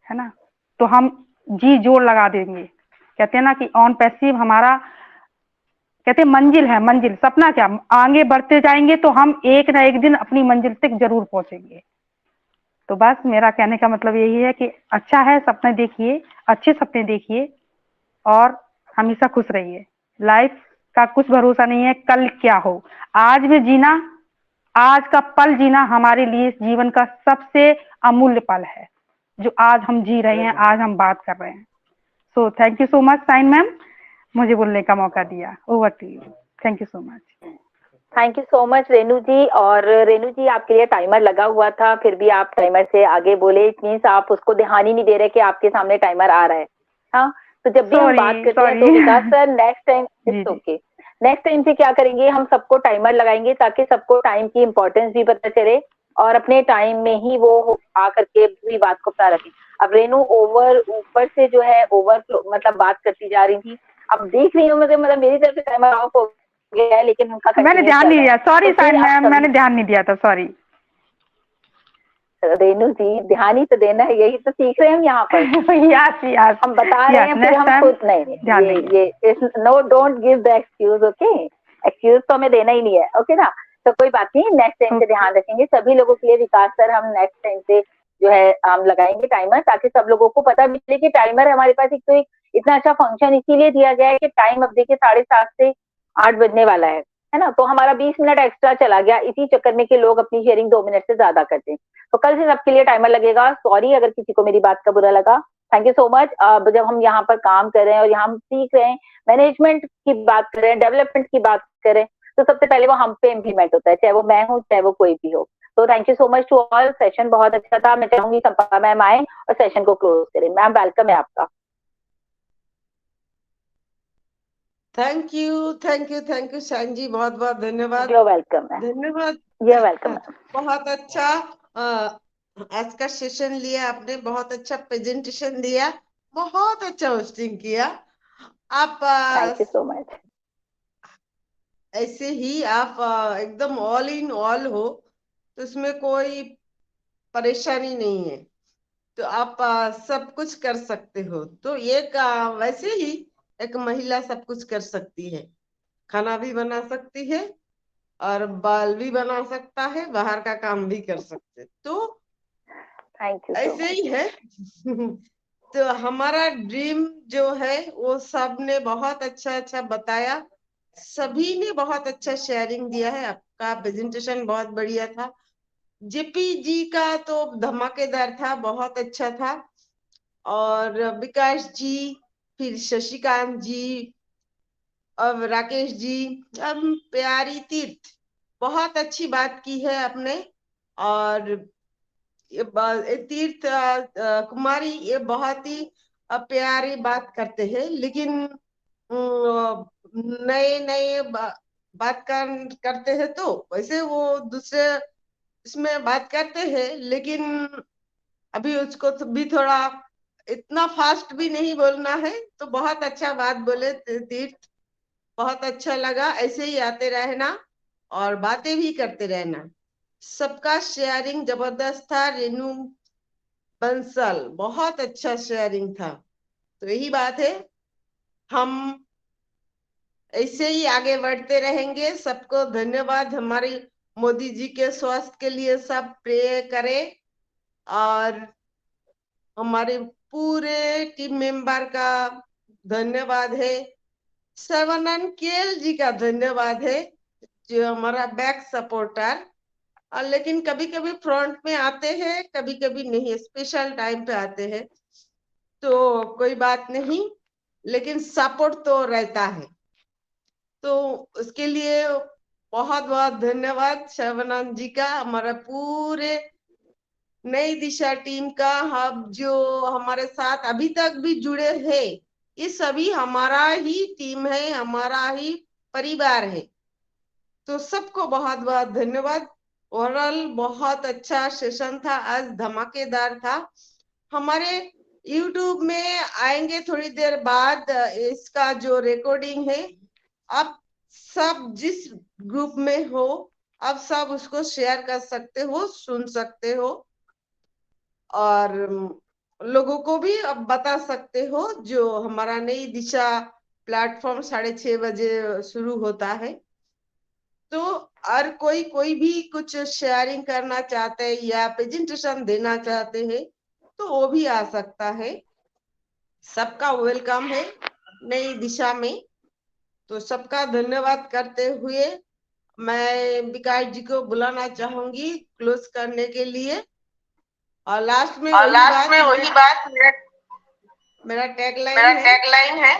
है ना, तो हम जी जोर लगा देंगे। कहते हैं ना कि ऑन पैसिव हमारा, कहते हैं मंजिल है, मंजिल, सपना क्या, आगे बढ़ते जाएंगे तो हम एक ना एक दिन अपनी मंजिल तक जरूर पहुंचेंगे। तो बस मेरा कहने का मतलब यही है कि अच्छा है, सपने देखिए, अच्छे सपने देखिए और हमेशा खुश रहिए। लाइफ का कुछ भरोसा नहीं है कल क्या हो, आज में जीना, आज का पल जीना हमारे लिए जीवन का सबसे अमूल्य पल है, जो आज हम जी रहे हैं, आज हम बात कर रहे हैं। So thank you so much Sain ma'am, मुझे बोलने का मौका दिया। Over to you. Thank you so much. Thank you so much Renu ji. और रेनू जी, आपके लिए टाइमर लगा हुआ था, फिर भी आप टाइमर से आगे बोले, इट मीन्स आप उसको ध्यान ही नहीं दे रहे कि आपके सामने टाइमर आ रहा है। हाँ, तो जब भी हम बात करते हैं तो Vikas sir next time, it's okay, next time से क्या करेंगे, हम सबको टाइमर लगाएंगे ताकि सबको टाइम की इम्पोर्टेंस भी पता चले और अपने टाइम में ही वो आकर के पूरी बात को बता रखें। अब रेनू ऊपर से जो है ओवरफ्लो मतलब बात करती जा रही थी, अब देख रही हूँ मतलब मेरी तरफ से टाइमर ऑफ हो गया है, लेकिन उनका मैंने ध्यान नहीं दिया, सॉरी साइन मैम, मैंने ध्यान नहीं दिया था, सॉरी। रेनू जी, ध्यान ही तो देना है, यही तो सीख रहे हैं हम यहाँ पर। यस यस, हम बता रहे हैं, फिर हम खुद नहीं, ये no, don't give the excuse, okay, excuse तो हमें देना ही नहीं है, ओके ना। तो कोई बात नहीं, नेक्स्ट टाइम से ध्यान रखेंगे सभी लोगों के लिए। विकास सर, हम नेक्स्ट टाइम से जो है हम लगाएंगे टाइमर, ताकि सब लोगों को पता भी चले कि टाइमर हमारे पास एक तो एक इतना अच्छा फंक्शन इसीलिए दिया गया है कि टाइम अब देखिए 7:30 से 8 बजने वाला है ना, तो हमारा 20 मिनट एक्स्ट्रा चला गया, इसी चक्कर में कि लोग अपनी शेयरिंग 2 मिनट से ज्यादा करते हैं। तो कल से सबके लिए टाइमर लगेगा। सॉरी अगर किसी को मेरी बात का बुरा लगा, थैंक यू सो मच। अब जब हम यहाँ पर काम कर रहे हैं और यहाँ हम सीख रहे हैं, मैनेजमेंट की बात कर रहे हैं, डेवलपमेंट की बात कर रहे हैं, तो सबसे पहले वो हम पे इम्प्लीमेंट होता है, चाहे वो मैं हूँ चाहे वो कोई भी हो। तो thank you so much to all, session बहुत अच्छा था। मैं चाहूंगी संपा मैम आए और सेशन को क्लोज करें। मैम वेलकम है आपका। थैंक यू शाइन जी, बहुत बहुत धन्यवाद। यू वेलकम है, धन्यवाद, यू वेलकम। बहुत अच्छा आज का सेशन लिया आपने, बहुत अच्छा प्रेजेंटेशन दिया, बहुत अच्छा होस्टिंग किया आप। Thank you so much. ऐसे ही आप एकदम ऑल इन ऑल हो, तो उसमें कोई परेशानी नहीं है, तो आप सब कुछ कर सकते हो। तो एक वैसे ही एक महिला सब कुछ कर सकती है, खाना भी बना सकती है और बाल भी बना सकता है, बाहर का काम भी कर सकते, तो थैंक यू, ऐसे ही है। तो हमारा ड्रीम जो है वो सब ने बहुत अच्छा अच्छा बताया, सभी ने बहुत अच्छा शेयरिंग दिया है, आपका प्रेजेंटेशन बहुत बढ़िया था। जेपी जी का तो धमाकेदार था, बहुत अच्छा था। और विकास जी, फिर शशिकांत जी और राकेश जी, प्यारी तीर्थ, बहुत अच्छी बात की है आपने। और ये तीर्थ कुमारी ये बहुत ही प्यारी बात करते हैं, लेकिन नए नए बात करते हैं तो वैसे वो दूसरे इसमें बात करते हैं, लेकिन अभी उसको तो भी थोड़ा इतना फास्ट भी नहीं बोलना है। तो बहुत अच्छा बात बोले तीर्थ, बहुत अच्छा लगा। ऐसे ही आते रहना और बातें भी करते रहना। सबका शेयरिंग जबरदस्त था। रेनू बंसल बहुत अच्छा शेयरिंग था। तो यही बात है, हम ऐसे ही आगे बढ़ते रहेंगे। सबको धन्यवाद। हमारी मोदी जी के स्वास्थ्य के लिए सब प्रे करें। और हमारे पूरे टीम मेंबर का धन्यवाद है। सर्वानंद केएल जी का धन्यवाद है, जो हमारा बैक सपोर्टर। लेकिन कभी कभी फ्रंट में आते हैं, कभी कभी नहीं, स्पेशल टाइम पे आते हैं, तो कोई बात नहीं, लेकिन सपोर्ट तो रहता है। तो उसके लिए बहुत बहुत धन्यवाद सर्वानंद जी का, हमारा पूरे नई दिशा टीम का। हम जो हमारे साथ अभी तक भी जुड़े हैं, ये सभी हमारा ही टीम है, हमारा ही परिवार है। तो सबको बहुत बहुत धन्यवाद। ओवरऑल बहुत अच्छा सेशन था आज, धमाकेदार था। हमारे YouTube में आएंगे थोड़ी देर बाद इसका जो रिकॉर्डिंग है। आप सब जिस ग्रुप में हो, आप सब उसको शेयर कर सकते हो, सुन सकते हो, और लोगों को भी अब बता सकते हो। जो हमारा नई दिशा प्लेटफॉर्म 6:30 बजे शुरू होता है, तो और कोई भी कुछ शेयरिंग करना चाहते हैं या प्रेजेंटेशन देना चाहते हैं, तो वो भी आ सकता है। सबका वेलकम है नई दिशा में। तो सबका धन्यवाद करते हुए मैं विकास जी को बुलाना चाहूंगी क्लोज करने के लिए। और लास्ट में वही बात मेरा टैगलाइन है,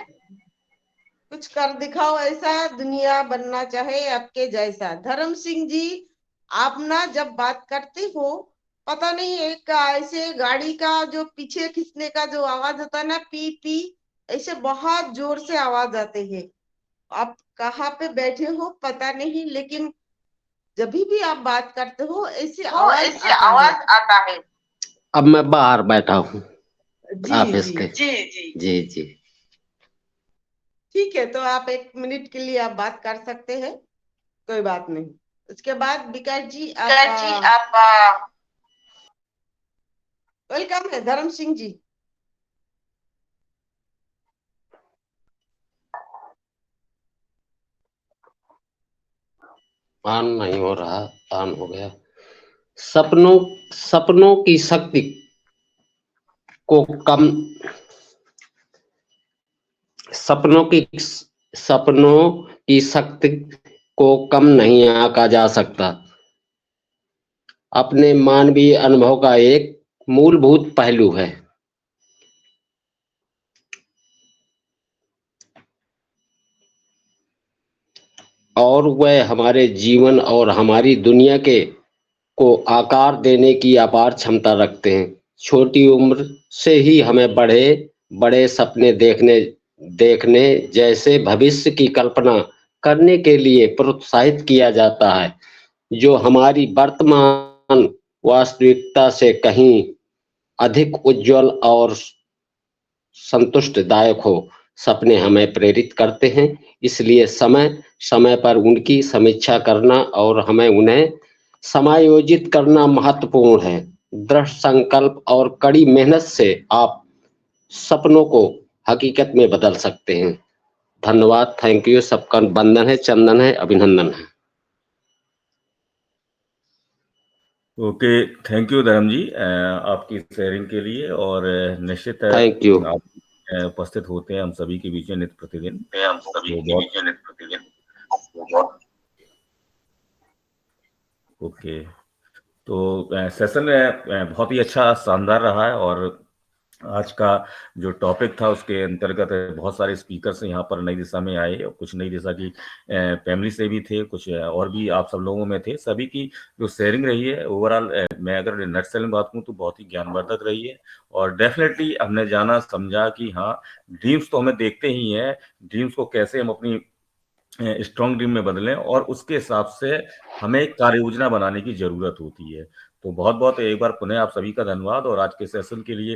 कुछ कर दिखाओ ऐसा दुनिया बनना चाहे आपके जैसा। धर्म सिंह जी, आप ना जब बात करते हो, पता नहीं एक ऐसे गाड़ी का जो पीछे खींचने का जो आवाज होता है ना, पी पी, ऐसे बहुत जोर से आवाज आते हैं। आप कहाँ पे बैठे हो पता नहीं, लेकिन जब भी आप बात करते हो ऐसे आवाज आता है। अब मैं बाहर बैठा हूँ ऑफिस के। जी जी जी ठीक है, तो आप 1 मिनट के लिए आप बात कर सकते हैं, कोई बात नहीं। उसके बाद विकास जी आप वेलकम है। धर्म सिंह जी, ऑन नहीं हो रहा, ऑन हो गया। सपनों की शक्ति को कम सपनों की शक्ति को कम नहीं आंका जा सकता। अपने मानवीय अनुभव का एक मूलभूत पहलू है। और वह हमारे जीवन और हमारी दुनिया को आकार देने की अपार क्षमता रखते हैं। छोटी उम्र से ही हमें बड़े सपने देखने जैसे भविष्य की कल्पना करने के लिए प्रोत्साहित किया जाता है, जो हमारी वर्तमान वास्तविकता से कहीं अधिक उज्जवल और संतुष्टदायक हो। सपने हमें प्रेरित करते हैं, इसलिए समय समय पर उनकी समीक्षा करना और हमें उन्हें समायोजित करना महत्वपूर्ण है। दृढ़ संकल्प और कड़ी मेहनत से आप सपनों को हकीकत में बदल सकते हैं। धन्यवाद, थैंक यू। सबका वंदन है, चंदन है, अभिनंदन है। ओके, थैंक यू धर्म जी आपकी शेयरिंग के लिए। और निश्चित थैंक यू। आप उपस्थित होते हैं हम सभी के बीच में नित्य प्रतिदिन। ओके, तो सेशन बहुत ही अच्छा शानदार रहा है। और आज का जो टॉपिक था उसके अंतर्गत बहुत सारे स्पीकर्स यहाँ पर नई दिशा में आए और कुछ नई दिशा की फैमिली से भी थे, कुछ और भी आप सब लोगों में थे। सभी की जो शेयरिंग रही है ओवरऑल, मैं अगर नटसेल में बात करूँ तो बहुत ही ज्ञानवर्धक रही है। और डेफिनेटली हमने जाना समझा कि हाँ, ड्रीम्स तो हमें देखते ही हैं, ड्रीम्स को कैसे हम अपनी स्ट्रॉन्ग ड्रीम में बदलें और उसके हिसाब से हमें कार्य योजना बनाने की जरूरत होती है। तो बहुत बहुत एक बार पुनः आप सभी का धन्यवाद। और आज के सेशन के लिए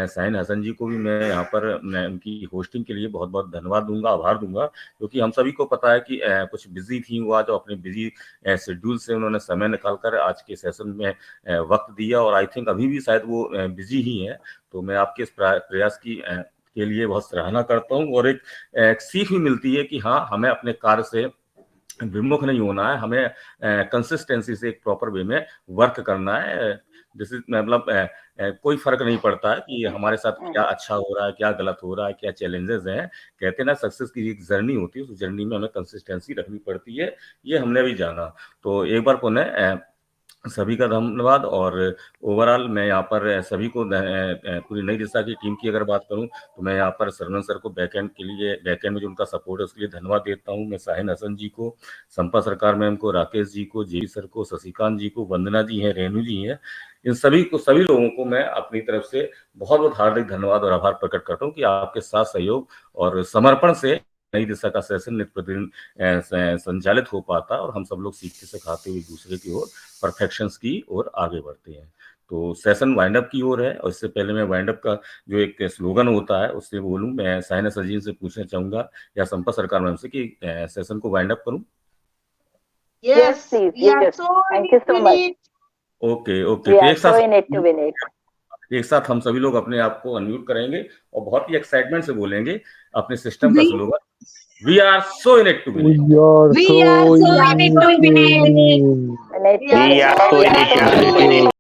शाहीन हसन जी को भी मैं यहाँ पर उनकी होस्टिंग के लिए बहुत बहुत धन्यवाद दूंगा, आभार दूंगा, क्योंकि हम सभी को पता है कि कुछ बिजी थी वो आज, अपने बिजी शेड्यूल से उन्होंने समय निकालकर आज के सेशन में वक्त दिया। और आई थिंक अभी भी शायद वो बिजी ही है। तो मैं आपके इस प्रयास की के लिए बहुत सराहना करता हूँ। और एक सीख भी मिलती है कि हाँ, हमें अपने कार्य से विमुख नहीं होना है, हमें कंसिस्टेंसी से एक प्रॉपर वे में वर्क करना है। जैसे मतलब कोई फर्क नहीं पड़ता है कि हमारे साथ क्या अच्छा हो रहा है, क्या गलत हो रहा है, क्या चैलेंजेस हैं। कहते हैं ना, सक्सेस की एक जर्नी होती है, उस जर्नी में हमें कंसिस्टेंसी रखनी पड़ती है। ये हमने भी जाना। तो एक बार पुनः सभी का धन्यवाद। और ओवरऑल मैं यहाँ पर सभी को पूरी नई दिशा की टीम की अगर बात करूँ तो मैं यहाँ पर सरवन सर को बैकएंड के लिए, बैकएंड में जो उनका सपोर्ट है उसके लिए धन्यवाद देता हूँ। मैं शाहीन हसन जी को, संपा सरकार मैम को, राकेश जी को, जेबी सर को, शशिकांत जी को, वंदना जी हैं, रेणु जी हैं, इन सभी लोगों को मैं अपनी तरफ से बहुत बहुत हार्दिक धन्यवाद और आभार प्रकट करता हूँ कि आपके साथ सहयोग और समर्पण से नई दिशा का सेशन नित्य प्रतिदिन संचालित हो पाता और हम सब लोग सीखते सिखाते हुए दूसरे की ओर परफेक्शंस की ओर आगे बढ़ते हैं। तो सेशन वाइंड अप की ओर है। और इससे पहले मैं वाइंड अप का जो एक स्लोगन होता है उससे बोलूं, मैं शाहीन सजीन से पूछना चाहूंगा या संपा सरकार मैम से कि सेशन को वाइंड अप करूं। Yes, please. Yes. Thank you so much. Okay We are so in it to win it. एक साथ हम सभी लोग अपने आप को अनम्यूट करेंगे और बहुत ही एक्साइटमेंट से बोलेंगे अपने सिस्टम का slogan, we are so in it to win it. We are so in it to win it.